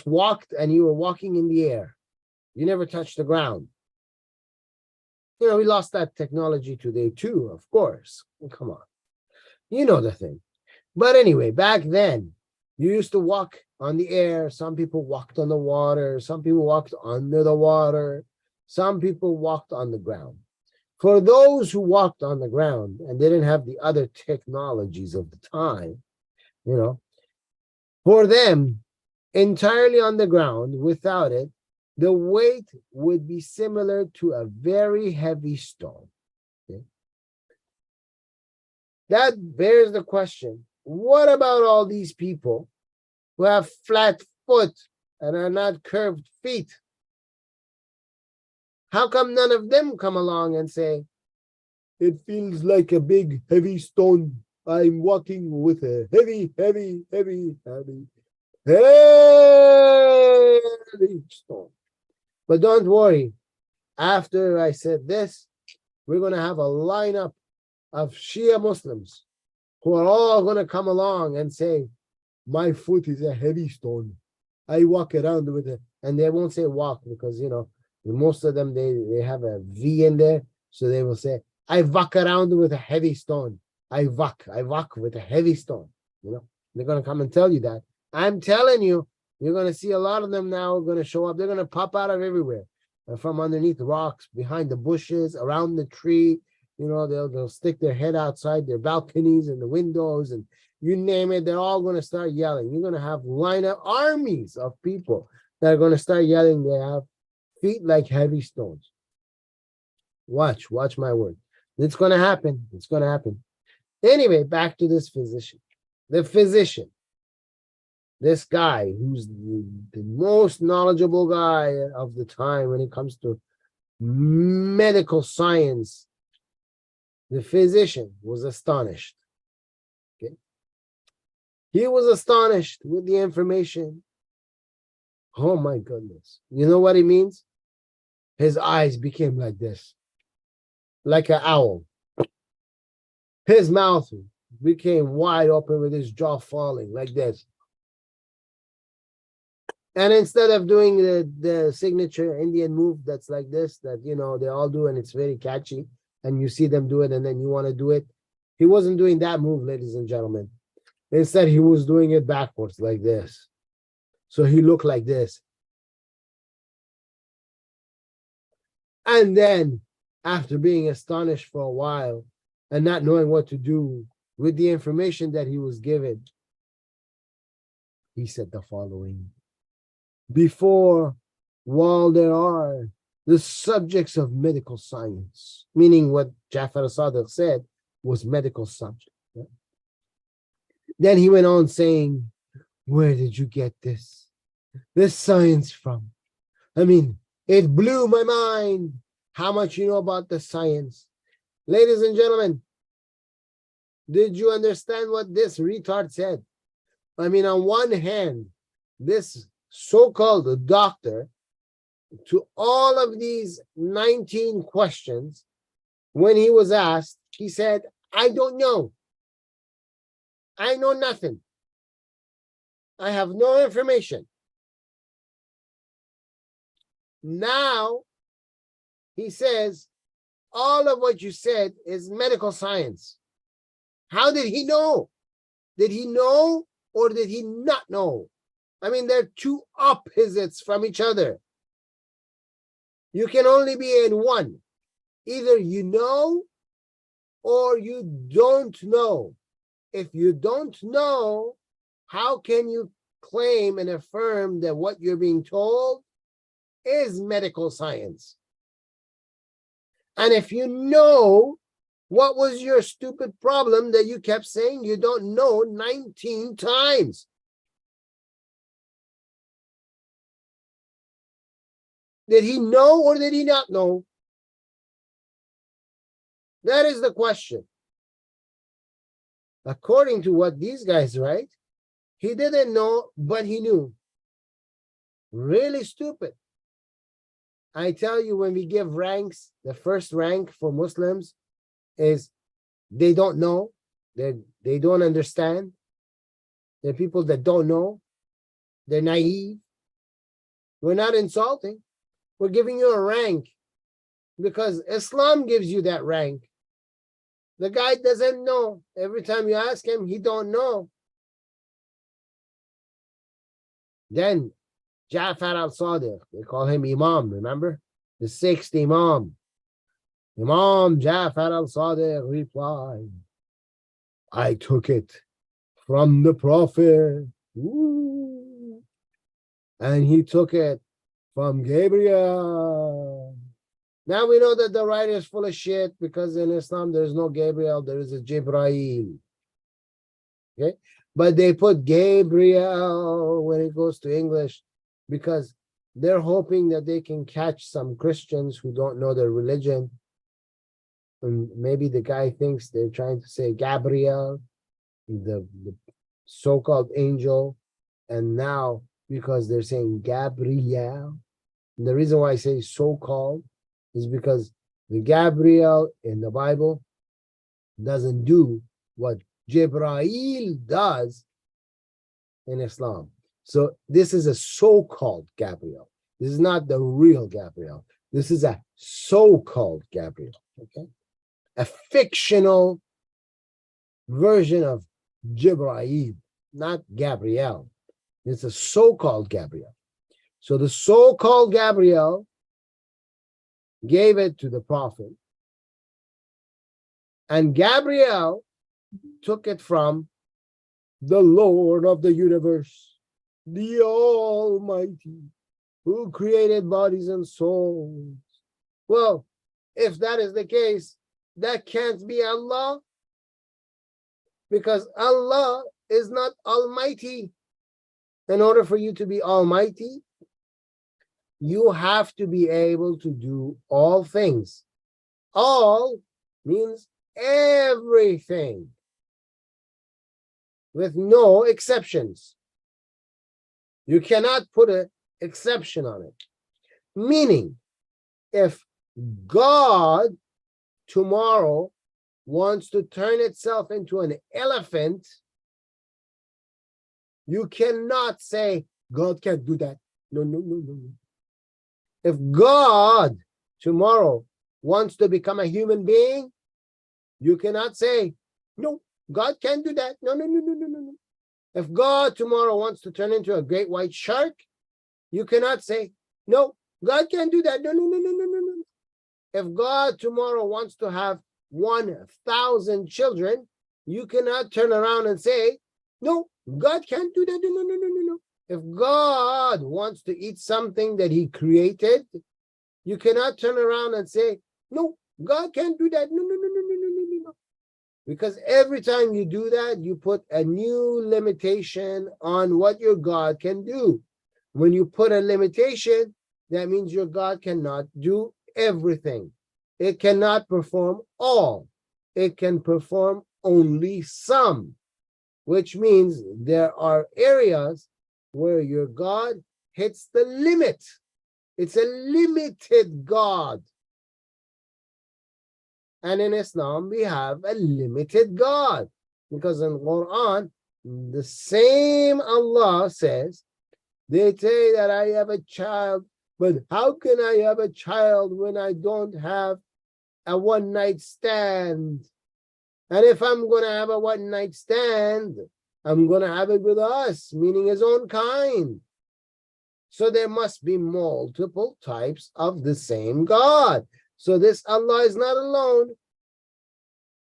walked and you were walking in the air. You never touched the ground. We lost that technology today too, of course. Come on. You know the thing. But anyway, back then, you used to walk on the air. Some people walked on the water. Some people walked under the water. Some people walked on the ground. For those who walked on the ground and didn't have the other technologies of the time, for them, entirely on the ground, without it, the weight would be similar to a very heavy stone. Okay? That bears the question, what about all these people who have flat foot and are not curved feet? How come none of them come along and say, it feels like a big, heavy stone. I'm walking with a heavy stone. But don't worry. After I said this, we're going to have a lineup of Shia Muslims who are all going to come along and say, my foot is a heavy stone. I walk around with it. And they won't say walk because, most of them, they have a V in there. So they will say, I walk around with a heavy stone. I walk with a heavy stone. They're going to come and tell you that. I'm telling you, you're going to see a lot of them now going to show up. They're going to pop out of everywhere, from underneath the rocks, behind the bushes, around the tree. They'll stick their head outside their balconies and the windows, and you name it. They're all going to start yelling. You're going to have lineup armies of people that are going to start yelling. They have feet like heavy stones. Watch my word. It's going to happen. It's going to happen. Anyway, back to this physician. The physician, this guy who's the most knowledgeable guy of the time when it comes to medical science, the physician was astonished. Okay? He was astonished with the information. Oh my goodness. You know what it means? His eyes became like this, like an owl. His mouth became wide open with his jaw falling like this. And instead of doing the signature Indian move that's like this, that, they all do, and it's very catchy, and you see them do it, and then you want to do it, he wasn't doing that move, ladies and gentlemen. Instead, he was doing it backwards like this. So he looked like this. And then, after being astonished for a while and not knowing what to do with the information that he was given, he said the following. While there are the subjects of medical science, meaning what Jafar as-Sadiq said was medical subject. Right? Then he went on saying, where did you get this science from? I mean, it blew my mind how much you know about the science. Ladies and gentlemen, did you understand what this retard said? I mean, on one hand, this so-called doctor, to all of these 19 questions, when he was asked, he said, I don't know. I know nothing. I have no information. Now, he says, all of what you said is medical science. How did he know? Did he know or did he not know? I mean, they're two opposites from each other. You can only be in one. Either you know or you don't know. If you don't know, how can you claim and affirm that what you're being told is medical science? And if you know, what was your stupid problem that you kept saying you don't know 19 times? Did he know or did he not know? That is the question. According to what these guys write, he didn't know, but he knew. Really stupid. I tell you, when we give ranks, the first rank for Muslims is they don't know, they don't understand. They're people that don't know. They're naive. We're not insulting. We're giving you a rank because Islam gives you that rank. The guy doesn't know. Every time you ask him, he don't know. Then Jafar al-Sadiq, they call him Imam, remember? The sixth Imam. Imam Jafar al-Sadiq replied, I took it from the Prophet. Ooh. And he took it from Gabriel. Now we know that the writer is full of shit because in Islam there is no Gabriel, there is a Jibrail. Okay? But they put Gabriel when it goes to English because they're hoping that they can catch some Christians who don't know their religion. And maybe the guy thinks they're trying to say Gabriel, the so-called angel. And now, because they're saying Gabriel, and the reason why I say so-called is because the Gabriel in the Bible doesn't do what Jibrail does in Islam. So this is a so-called Gabriel. This is not the real Gabriel. This is a so-called Gabriel, okay? A fictional version of Jibrail, not Gabriel. It's a so-called Gabriel. So the so-called Gabriel gave it to the Prophet. And Gabriel took it from the Lord of the universe, the Almighty, who created bodies and souls. Well, if that is the case, that can't be Allah, because Allah is not Almighty. In order for you to be Almighty, you have to be able to do all things. All means everything, with no exceptions. You cannot put an exception on it. Meaning, if God tomorrow wants to turn itself into an elephant, you cannot say, God can't do that. No, no, no, no, no. If God tomorrow wants to become a human being, you cannot say, no, God can't do that. No, no, no, no, no, no, no. If God tomorrow wants to turn into a great white shark, you cannot say, no, God can't do that. No, no, no, no, no, no, no. If God tomorrow wants to have 1,000 children, you cannot turn around and say, no, God can't do that. No, no, no, no, no, no. If God wants to eat something that he created, you cannot turn around and say, no, God can't do that. No, no, no, no, no, no, no, no. Because every time you do that, you put a new limitation on what your God can do. When you put a limitation, that means your God cannot do everything. It cannot perform all. It can perform only some, which means there are areas where your God hits the limit. It's a limited God. And in Islam, we have a limited God. Because in Quran, the same Allah says, they say that I have a child, but how can I have a child when I don't have a one-night stand? And if I'm going to have a one-night stand, I'm going to have it with us, meaning his own kind. So there must be multiple types of the same God. So this Allah is not alone.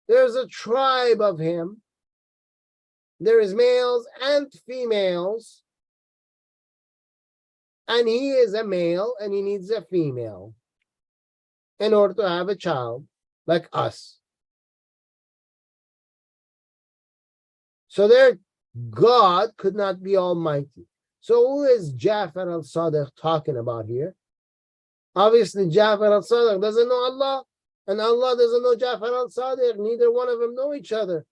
There's a tribe of him. There is males and females. And he is a male and he needs a female in order to have a child like us. So their God could not be almighty. So who is Jafar al-Sadiq talking about here? Obviously, Jafar al-Sadiq doesn't know Allah, and Allah doesn't know Jafar al-Sadiq. Neither one of them know each other.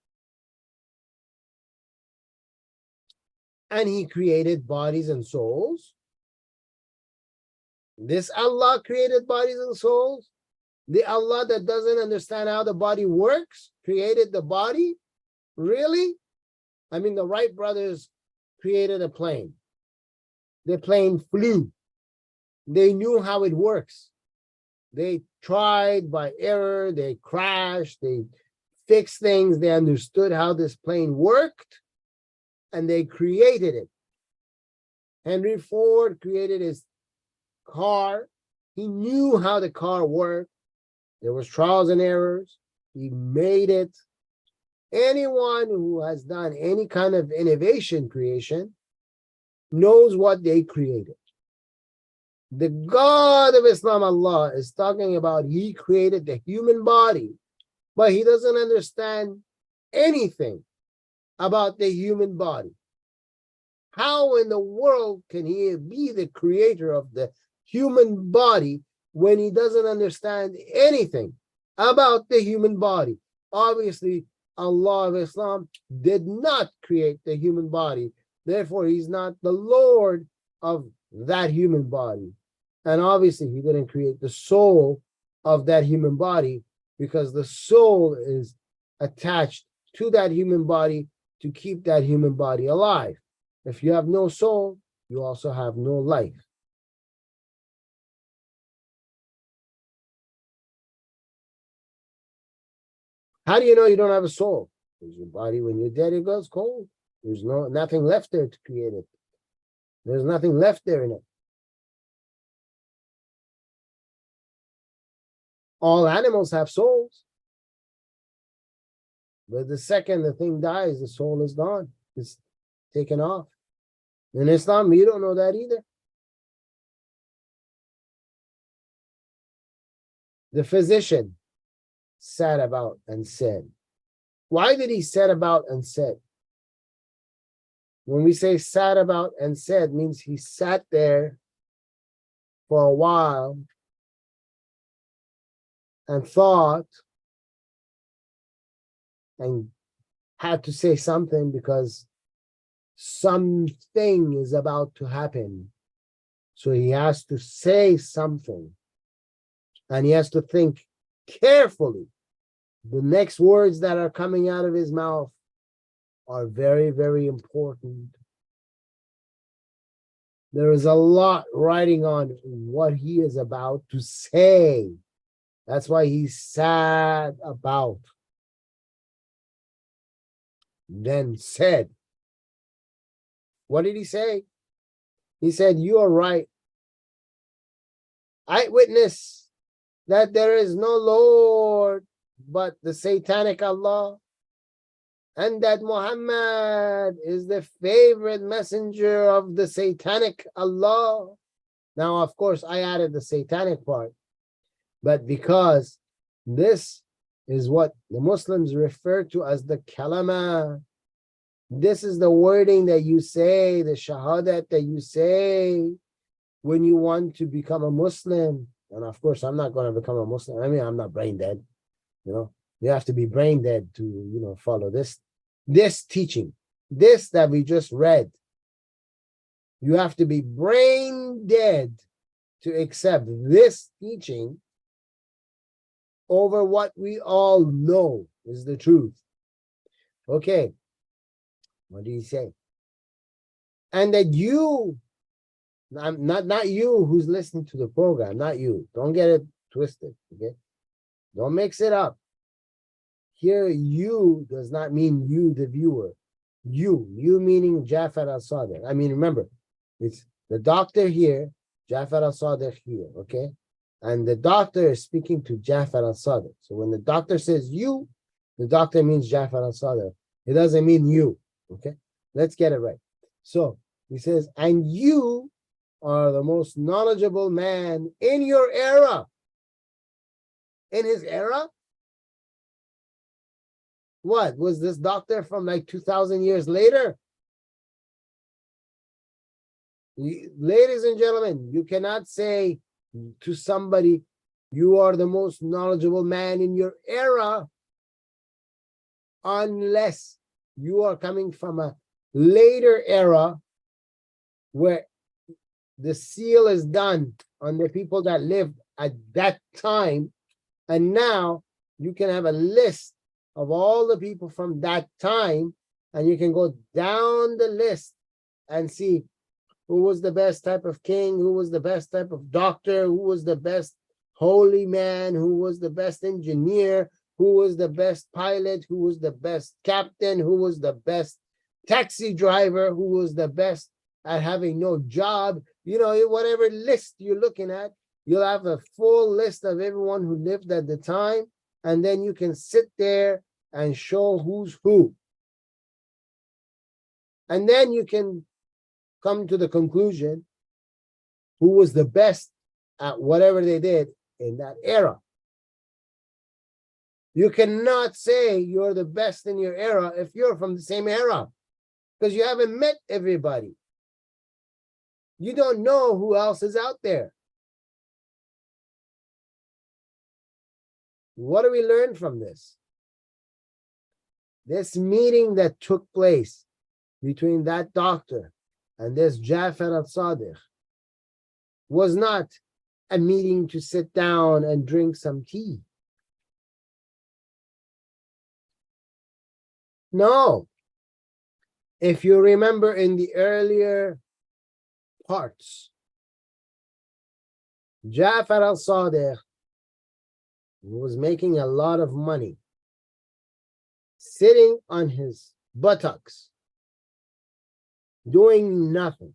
And he created bodies and souls. This Allah created bodies and souls. The Allah that doesn't understand how the body works created the body? Really? I mean, the Wright brothers created a plane. The plane flew. They knew how it works. They tried by error, they crashed, they fixed things, they understood how this plane worked, and they created it. Henry Ford created his car. He knew how the car worked. There was trials and errors. He made it. Anyone who has done any kind of innovation creation knows what they created. The God of Islam, Allah, is talking about He created the human body, but He doesn't understand anything about the human body. How in the world can He be the creator of the human body when He doesn't understand anything about the human body? Obviously, Allah of Islam did not create the human body. Therefore, He's not the Lord of that human body. And obviously, He didn't create the soul of that human body, because the soul is attached to that human body to keep that human body alive. If you have no soul, you also have no life. How do you know you don't have a soul? Because your body, when you're dead, it goes cold. There's nothing left there to create it. There's nothing left there in it. All animals have souls. But the second the thing dies, the soul is gone. It's taken off. In Islam, you don't know that either. The physician sat about and said. Why did he set about and said? When we say sat about and said, means he sat there for a while and thought and had to say something because something is about to happen. So he has to say something, and he has to think carefully. The next words that are coming out of his mouth are very, very important. There is a lot riding on what he is about to say. That's why he sat about, then said. What did he say? He said, "You are right. I witness that there is no Lord but the satanic Allah, and that Muhammad is the favorite messenger of the satanic Allah." Now, of course, I added the satanic part, but because this is what the Muslims refer to as the kalama. This is the wording that you say, the shahadat that you say when you want to become a Muslim. And of course, I'm not going to become a Muslim. I mean, I'm not brain dead. You have to be brain dead to, follow this teaching, this that we just read. You have to be brain dead to accept this teaching over what we all know is the truth. Okay. What did he say? And that you, not you who's listening to the program, not you. Don't get it twisted, okay? Don't mix it up. Here, you does not mean you, the viewer. You meaning Jafar al-Sadiq. I mean, remember, it's the doctor here, Jafar al-Sadiq here, okay? And the doctor is speaking to Jafar al-Sadiq. So when the doctor says you, the doctor means Jafar al-Sadiq. It doesn't mean you, okay? Let's get it right. So he says, and you are the most knowledgeable man in your era. In his era? What, was this doctor from like 2,000 years later? Ladies and gentlemen, you cannot say to somebody, you are the most knowledgeable man in your era, unless you are coming from a later era where the seal is done on the people that lived at that time. And now you can have a list of all the people from that time, and you can go down the list and see who was the best type of king, who was the best type of doctor, who was the best holy man, who was the best engineer, who was the best pilot, who was the best captain, who was the best taxi driver, who was the best at having no job. You know, whatever list you're looking at, you'll have a full list of everyone who lived at the time, and then you can sit there and show who's who. And then you can come to the conclusion who was the best at whatever they did in that era. You cannot say you're the best in your era if you're from the same era, because you haven't met everybody. You don't know who else is out there. What do we learn from this? This meeting that took place between that doctor and this Jafar as-Sadiq was not a meeting to sit down and drink some tea. No. If you remember in the earlier parts, Jafar as-Sadiq was making a lot of money sitting on his buttocks, doing nothing.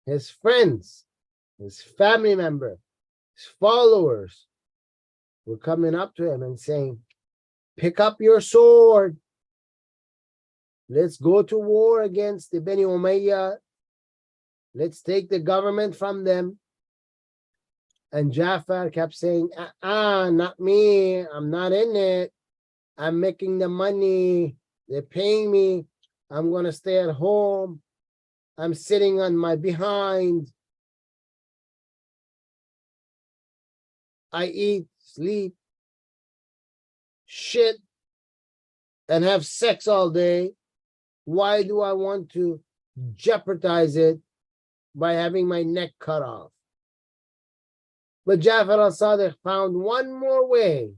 His friends, his family member, his followers were coming up to him and saying, pick up your sword. Let's go to war against the Bani Umayyah. Let's take the government from them. And Jafar kept saying, not me. I'm not in it. I'm making the money. They're paying me. I'm going to stay at home. I'm sitting on my behind. I eat, sleep, shit, and have sex all day. Why do I want to jeopardize it by having my neck cut off? But Jafar as-Sadiq found one more way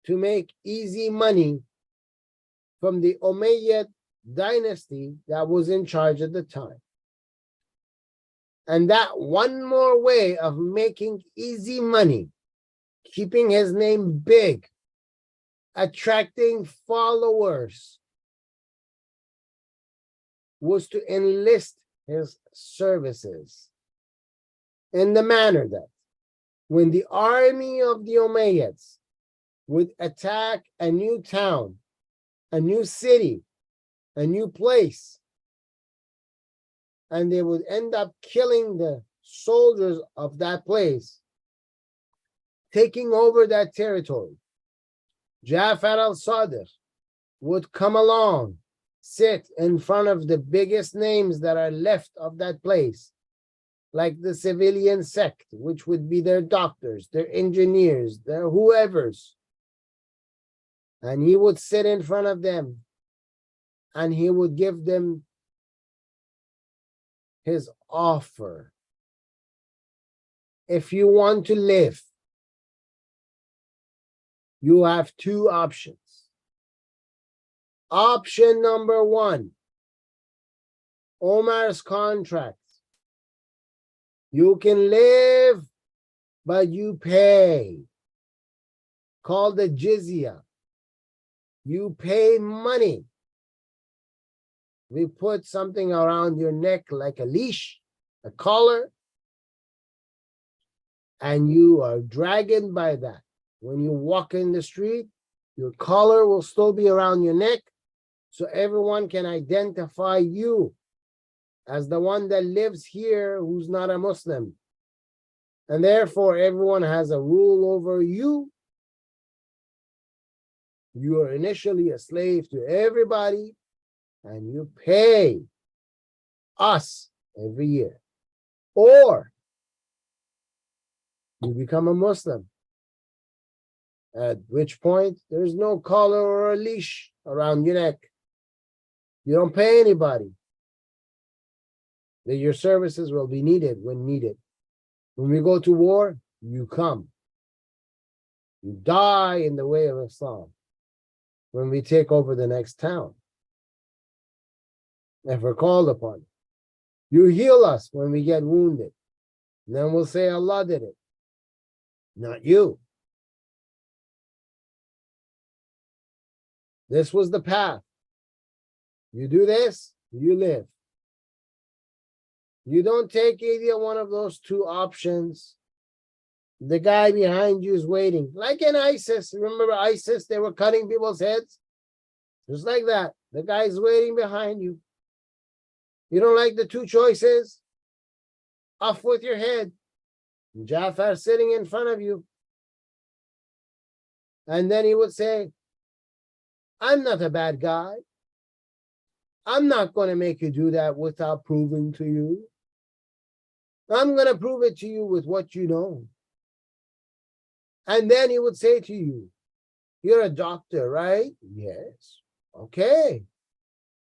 to make easy money from the Umayyad dynasty that was in charge at the time. And that one more way of making easy money, keeping his name big, attracting followers, was to enlist his services in the manner that when the army of the Umayyads would attack a new town, a new city, a new place, and they would end up killing the soldiers of that place, taking over that territory, Jafar as-Sadiq would come along, sit in front of the biggest names that are left of that place, like the civilian sect, which would be their doctors, their engineers, their whoever's. And he would sit in front of them and he would give them his offer. If you want to live, you have two options. Option number one, Omar's contract. You can live, but you pay. Called the jizya. You pay money. We put something around your neck like a leash, a collar, and you are dragged by that. When you walk in the street, your collar will still be around your neck, so everyone can identify you as the one that lives here who's not a Muslim. And therefore, everyone has a rule over you. You are initially a slave to everybody, and you pay us every year. or you become a Muslim, at which point there's no collar or a leash around your neck. You don't pay anybody. That your services will be needed when needed. When we go to war, you come. You die in the way of Islam when we take over the next town, if we're called upon. You heal us when we get wounded. And then we'll say Allah did it, not you. This was the path. You do this, you live. You don't take either one of those two options. The guy behind you is waiting. Like in ISIS. Remember ISIS? They were cutting people's heads. Just like that. The guy's waiting behind you. You don't like the two choices? Off with your head. Jafar sitting in front of you. And then he would say, I'm not a bad guy. I'm not going to make you do that without proving to you. I'm going to prove it to you with what you know. And then he would say to you, you're a doctor, right? Yes. Okay.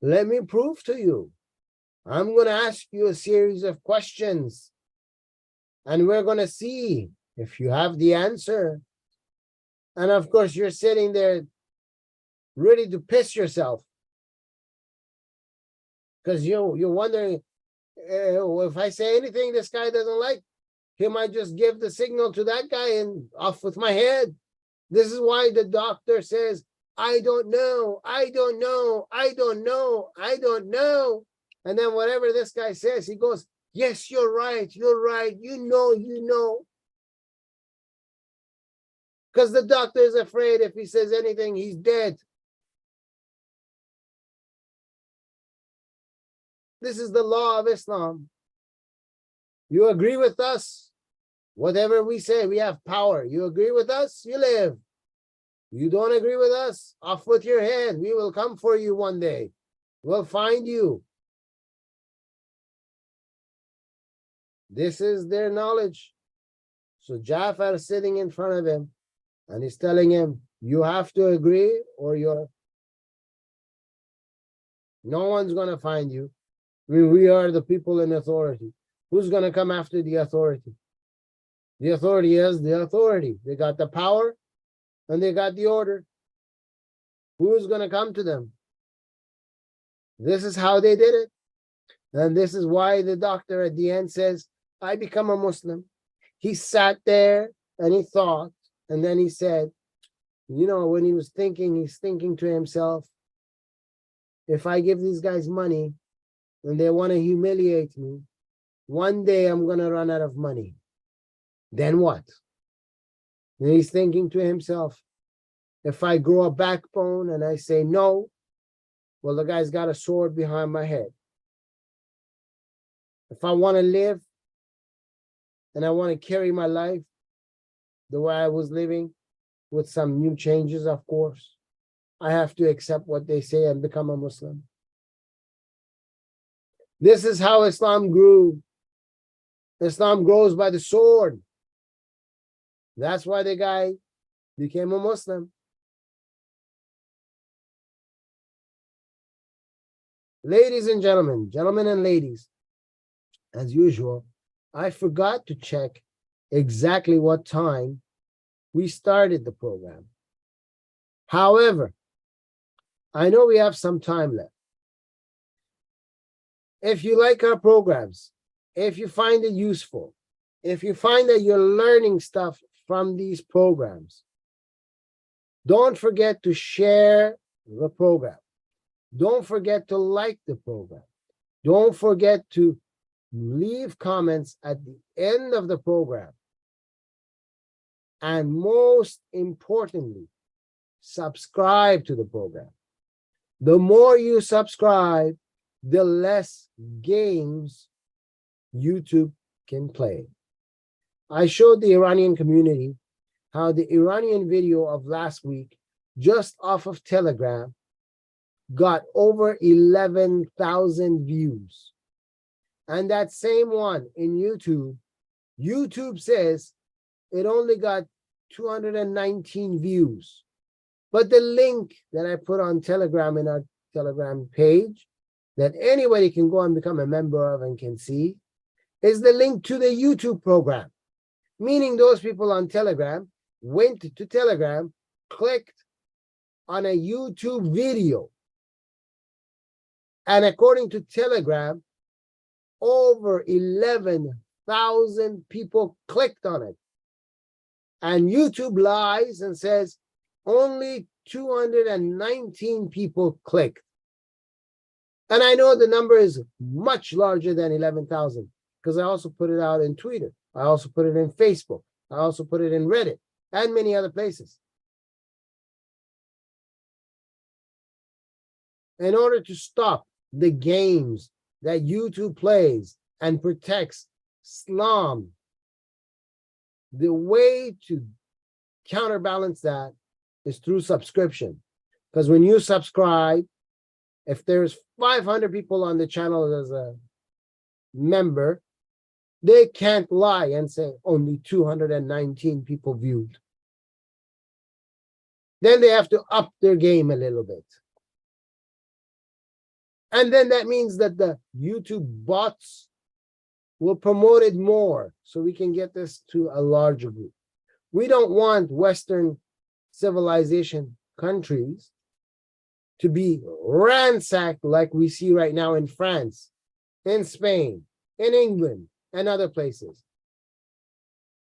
Let me prove to you. I'm going to ask you a series of questions. And we're going to see if you have the answer. And of course, you're sitting there ready to piss yourself. Because you're wondering, if I say anything this guy doesn't like, he might just give the signal to that guy and off with my head. This is why the doctor says, I don't know, I don't know, I don't know, I don't know. And then whatever this guy says, he goes, yes, you're right, you know. Because the doctor is afraid if he says anything, he's dead. This is the law of Islam. You agree with us? Whatever we say, we have power. You agree with us? You live. You don't agree with us? Off with your head. We will come for you one day. We'll find you. This is their knowledge. So Jafar is sitting in front of him and he's telling him, you have to agree or no one's going to find you. We are the people in authority. Who's going to come after the authority? The authority is the authority. They got the power and they got the order. Who's going to come to them? This is how they did it. And this is why the doctor at the end says, I become a Muslim. He sat there and he thought, and then he said, when he was thinking, he's thinking to himself, if I give these guys money, and they want to humiliate me, one day I'm going to run out of money. Then what? And he's thinking to himself, if I grow a backbone and I say no, well, the guy's got a sword behind my head. If I want to live and I want to carry my life the way I was living, with some new changes, of course, I have to accept what they say and become a Muslim. This is how Islam grew. Islam grows by the sword. That's why the guy became a Muslim. Ladies and gentlemen and ladies, as usual, I forgot to check exactly what time we started the program. However, I know we have some time left. If you like our programs, if you find it useful, if you find that you're learning stuff from these programs, don't forget to share the program. Don't forget to like the program. Don't forget to leave comments at the end of the program. And most importantly, subscribe to the program. The more you subscribe, the less games YouTube can play. I showed the Iranian community how the Iranian video of last week, just off of Telegram, got over 11,000 views. And that same one in YouTube, YouTube says it only got 219 views. But the link that I put on Telegram in our Telegram page that anybody can go and become a member of and can see is the link to the YouTube program. Meaning those people on Telegram went to Telegram, clicked on a YouTube video. And according to Telegram, over 11,000 people clicked on it. And YouTube lies and says only 219 people clicked. And I know the number is much larger than 11,000 because I also put it out in Twitter. I also put it in Facebook. I also put it in Reddit and many other places. In order to stop the games that YouTube plays and protects Islam, the way to counterbalance that is through subscription. Because when you subscribe, if there's 500 people on the channel as a member, they can't lie and say only 219 people viewed. Then they have to up their game a little bit. And then that means that the YouTube bots will promote it more so we can get this to a larger group. We don't want Western civilization countries to be ransacked like we see right now in France, in Spain, in England, and other places.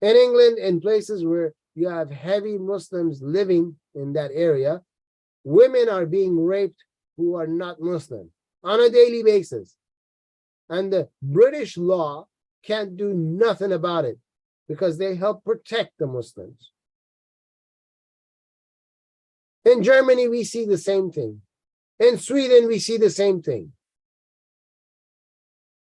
In England, in places where you have heavy Muslims living in that area, women are being raped who are not Muslim on a daily basis. And the British law can't do nothing about it because they help protect the Muslims. In Germany, we see the same thing. In Sweden, we see the same thing.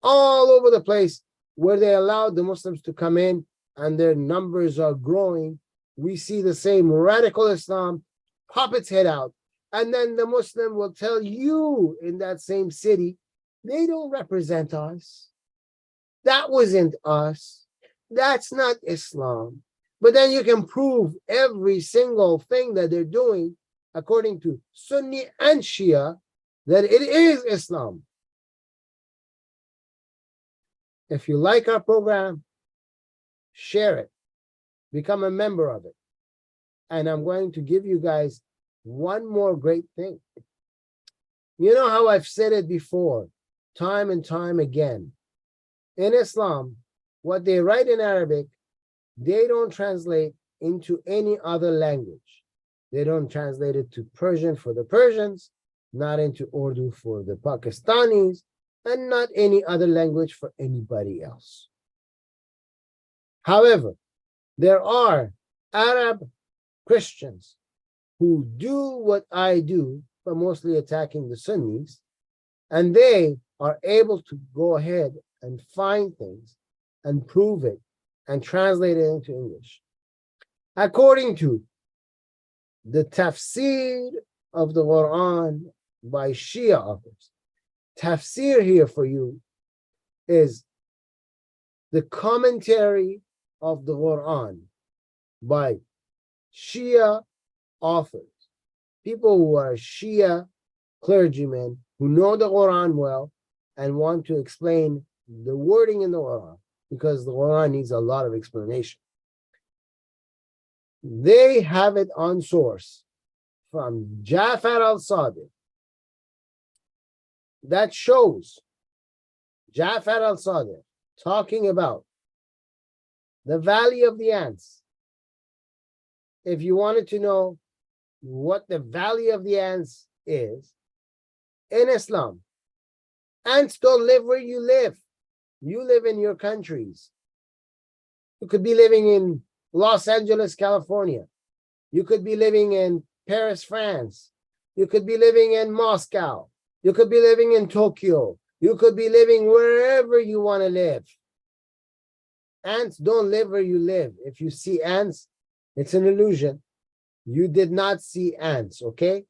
All over the place where they allowed the Muslims to come in and their numbers are growing, we see the same radical Islam pop its head out. And then the Muslim will tell you in that same city, they don't represent us. That wasn't us. That's not Islam. But then you can prove every single thing that they're doing according to Sunni and Shia that it is Islam. If you like our program, share it. Become a member of it. And I'm going to give you guys one more great thing. You know how I've said it before, time and time again. In Islam, what they write in Arabic, they don't translate into any other language. They don't translate it to Persian for the Persians, not into Urdu for the Pakistanis, and not any other language for anybody else. However, there are Arab Christians who do what I do, but mostly attacking the Sunnis, and they are able to go ahead and find things and prove it and translate it into English. According to the tafsir of the Quran by Shia authors, tafsir here for you is the commentary of the Quran by Shia authors, people who are Shia clergymen who know the Quran well and want to explain the wording in the Quran, because the Quran needs a lot of explanation. They have it on source from Jafar al-Sadiq that shows Jafar al-Sadiq talking about the valley of the ants. If you wanted to know what the valley of the ants is, in Islam, ants don't live where you live. You live in your countries. You could be living in Los Angeles, California. You could be living in Paris, France. You could be living in Moscow. You could be living in Tokyo. You could be living wherever you want to live. Ants don't live where you live. If you see ants, it's an illusion. You did not see ants, okay?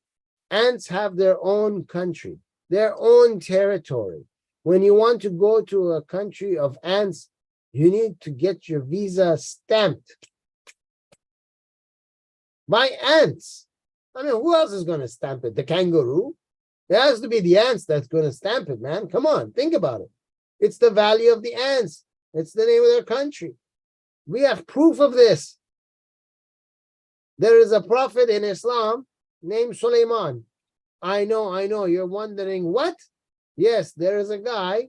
Ants have their own country, their own territory. When you want to go to a country of ants, you need to get your visa stamped by ants. I mean, who else is going to stamp it? The kangaroo? It has to be the ants that's going to stamp it, man. Come on, think about it. It's the Valley of the Ants. It's the name of their country. We have proof of this. There is a prophet in Islam named Sulaiman. I know. You're wondering what? Yes, there is a guy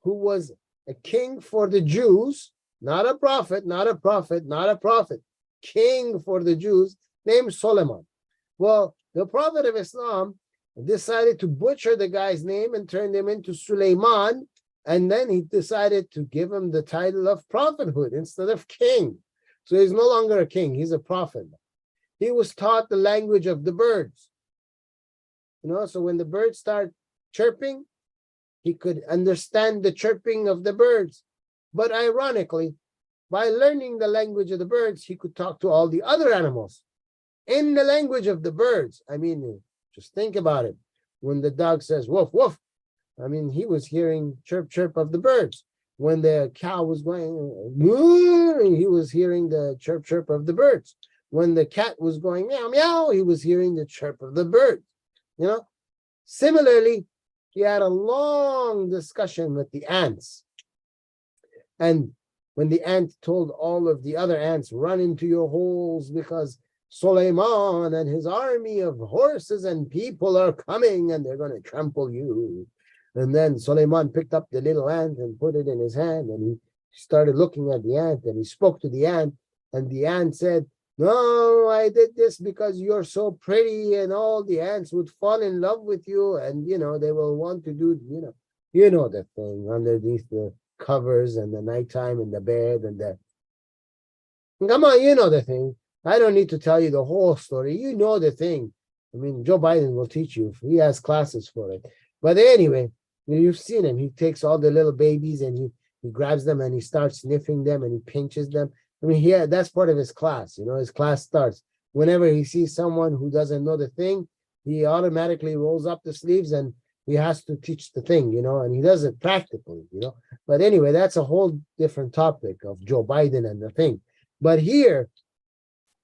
who was a king for the Jews, not a prophet, king for the Jews named Solomon. Well, the prophet of Islam decided to butcher the guy's name and turn him into Sulaiman, and then he decided to give him the title of prophethood instead of king. So he's no longer a king, he's a prophet. He was taught the language of the birds. So when the birds start chirping, he could understand the chirping of the birds. But ironically, by learning the language of the birds, he could talk to all the other animals in the language of the birds. I mean, just think about it. When the dog says, woof, woof, I mean, he was hearing chirp, chirp of the birds. When the cow was going, moo, he was hearing the chirp, chirp of the birds. When the cat was going, meow, meow, he was hearing the chirp of the birds. Similarly, he had a long discussion with the ants. And when the ant told all of the other ants, run into your holes because Suleiman and his army of horses and people are coming and they're going to trample you. And then Suleiman picked up the little ant and put it in his hand, and he started looking at the ant, and he spoke to the ant, and the ant said, no, I did this because you're so pretty, and all the ants would fall in love with you, and they will want to do, the thing underneath the covers and the nighttime and the bed and the come on, the thing. I don't need to tell you the whole story. The thing. I mean, Joe Biden will teach you. He has classes for it. But anyway, you've seen him. He takes all the little babies and he grabs them and he starts sniffing them and he pinches them. I mean, that's part of his class. His class starts. Whenever he sees someone who doesn't know the thing, he automatically rolls up the sleeves and he has to teach the thing, and he does it practically, But anyway, that's a whole different topic of Joe Biden and the thing. But here,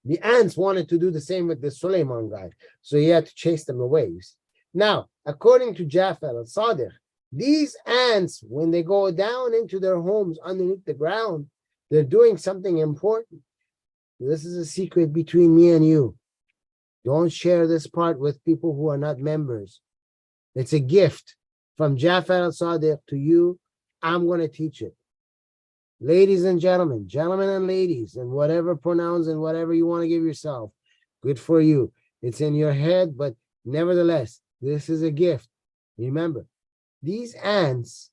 the ants wanted to do the same with the Suleiman guy. So he had to chase them away. Now, according to Jafar as-Sadiq, these ants, when they go down into their homes underneath the ground, they're doing something important. This is a secret between me and you. Don't share this part with people who are not members. It's a gift from Jafar as-Sadiq to you. I'm going to teach it. Ladies and gentlemen, gentlemen and ladies, and whatever pronouns and whatever you want to give yourself, good for you. It's in your head, but nevertheless, this is a gift. Remember, these ants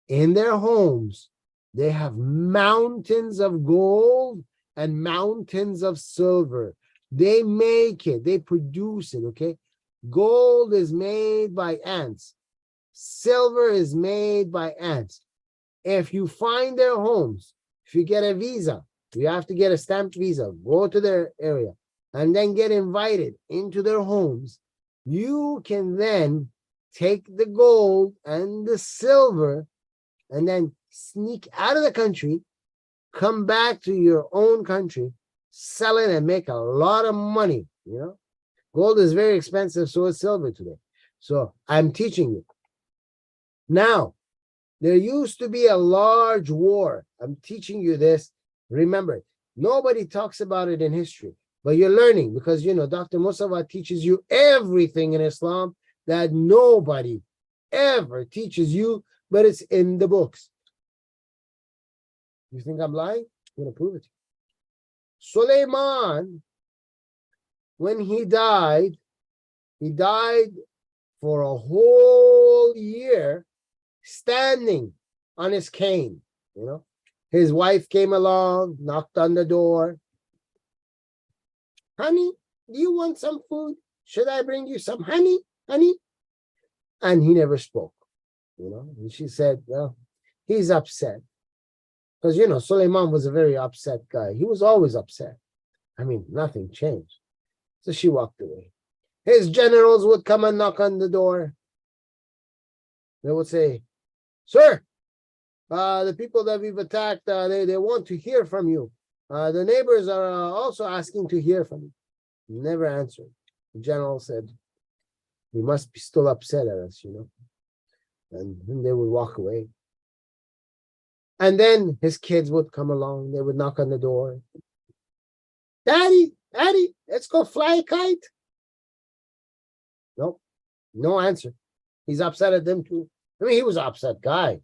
in their homes, they have mountains of gold and mountains of silver. They make it, they produce it, okay? Gold is made by ants. Silver is made by ants. If you find their homes, if you get a visa, you have to get a stamped visa, go to their area, and then get invited into their homes. You can then take the gold and the silver and then sneak out of the country, come back to your own country, sell it and make a lot of money, Gold is very expensive, so is silver today. So I'm teaching you. Now, there used to be a large war. I'm teaching you this. Remember, nobody talks about it in history, but you're learning because, Dr. Mossavat teaches you everything in Islam that nobody ever teaches you, but it's in the books. You think I'm lying? I'm going to prove it to you. Suleiman, when he died for a whole year standing on his cane, His wife came along, knocked on the door. Honey, do you want some food? Should I bring you some honey? And he never spoke, And she said, well, he's upset. Because, Suleiman was a very upset guy. He was always upset. I mean, nothing changed. So she walked away. His generals would come and knock on the door. They would say, Sir, the people that we've attacked, they want to hear from you. The neighbors are also asking to hear from you. Never answered. The general said, he must be still upset at us, And then they would walk away. And then his kids would come along. They would knock on the door. Daddy, let's go fly a kite. Nope, no answer. He's upset at them too. I mean, he was an upset guy.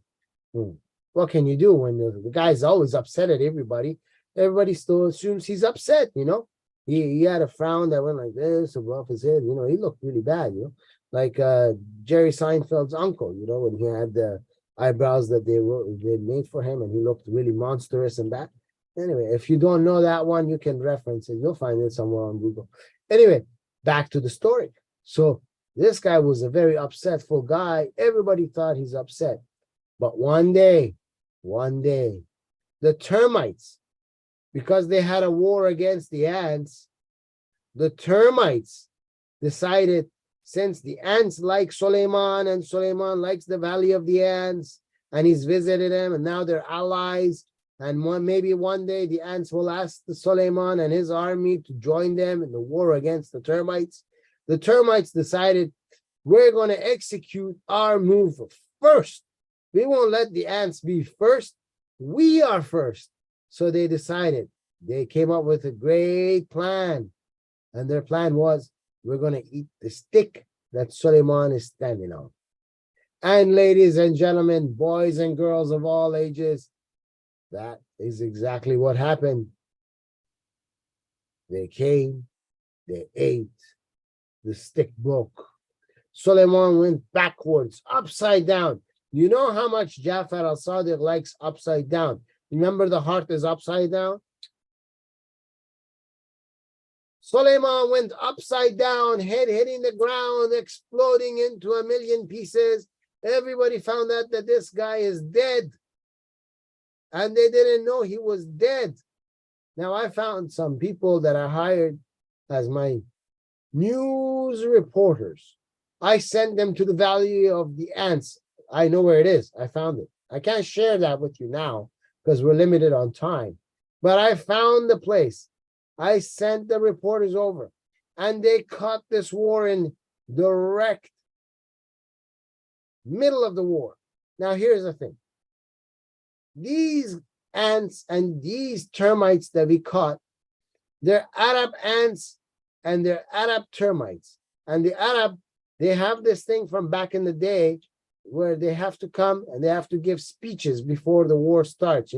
What can you do when the guy's always upset at everybody? Everybody still assumes he's upset, He had a frown that went like this above his head. He looked really bad, like Jerry Seinfeld's uncle, when he had the eyebrows that they made for him, and he looked really monstrous and that. Anyway, if you don't know that one, you can reference it. You'll find it somewhere on Google. Anyway, back to the story. So this guy was a very upsetful guy. Everybody thought he's upset. But one day, the termites, because they had a war against the ants, the termites decided, since the ants like Suleiman and Suleiman likes the Valley of the Ants, and he's visited them, and now they're allies, and maybe one day the ants will ask the Suleiman and his army to join them in the war against the termites. The termites decided, we're going to execute our move first. We won't let the ants be first. We are first. So they decided, they came up with a great plan. And their plan was, we're going to eat the stick that Suleiman is standing on. And ladies and gentlemen, boys and girls of all ages, that is exactly what happened. They came, they ate, the stick broke. Suleiman went backwards, upside down. You know how much Jafar as-Sadiq likes upside down. Remember, the heart is upside down? Suleiman went upside down, head hitting the ground, exploding into a million pieces. Everybody found out that this guy is dead. And they didn't know he was dead. Now, I found some people that I hired as my news reporters. I sent them to the Valley of the Ants. I know where it is. I found it. I can't share that with you now because we're limited on time. But I found the place. I sent the reporters over, and they caught this war in direct middle of the war. Now, here's the thing. These ants and these termites that we caught, they're Arab ants and they're Arab termites. And the Arab, they have this thing from back in the day where they have to come and they have to give speeches before the war starts,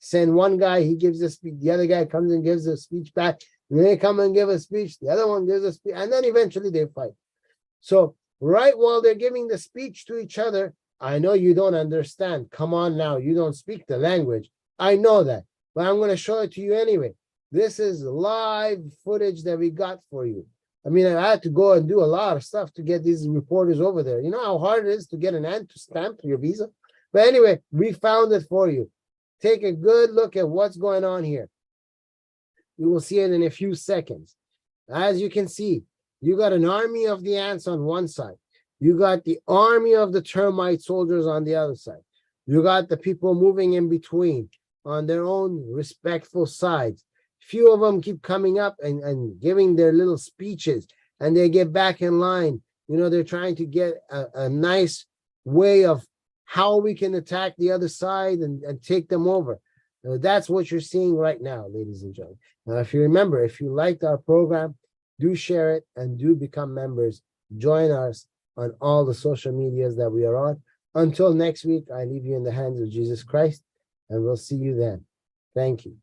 Send one guy, he gives a speech, the other guy comes and gives a speech back, and they come and give a speech, the other one gives a speech, and then eventually they fight. So right while they're giving the speech to each other, I know you don't understand. Come on now, you don't speak the language. I know that, but I'm going to show it to you anyway. This is live footage that we got for you. I mean, I had to go and do a lot of stuff to get these reporters over there. You know how hard it is to get an ant to stamp your visa? But anyway, we found it for you. Take a good look at what's going on here. You will see it in a few seconds. As you can see, you got an army of the ants on one side. You got the army of the termite soldiers on the other side. You got the people moving in between on their own respectful sides. Few of them keep coming up and giving their little speeches, and they get back in line. They're trying to get a nice way of how we can attack the other side and take them over. That's what you're seeing right now, ladies and gentlemen. Now, if you remember, if you liked our program, do share it and do become members. Join us on all the social medias that we are on. Until next week, I leave you in the hands of Jesus Christ, and we'll see you then. Thank you.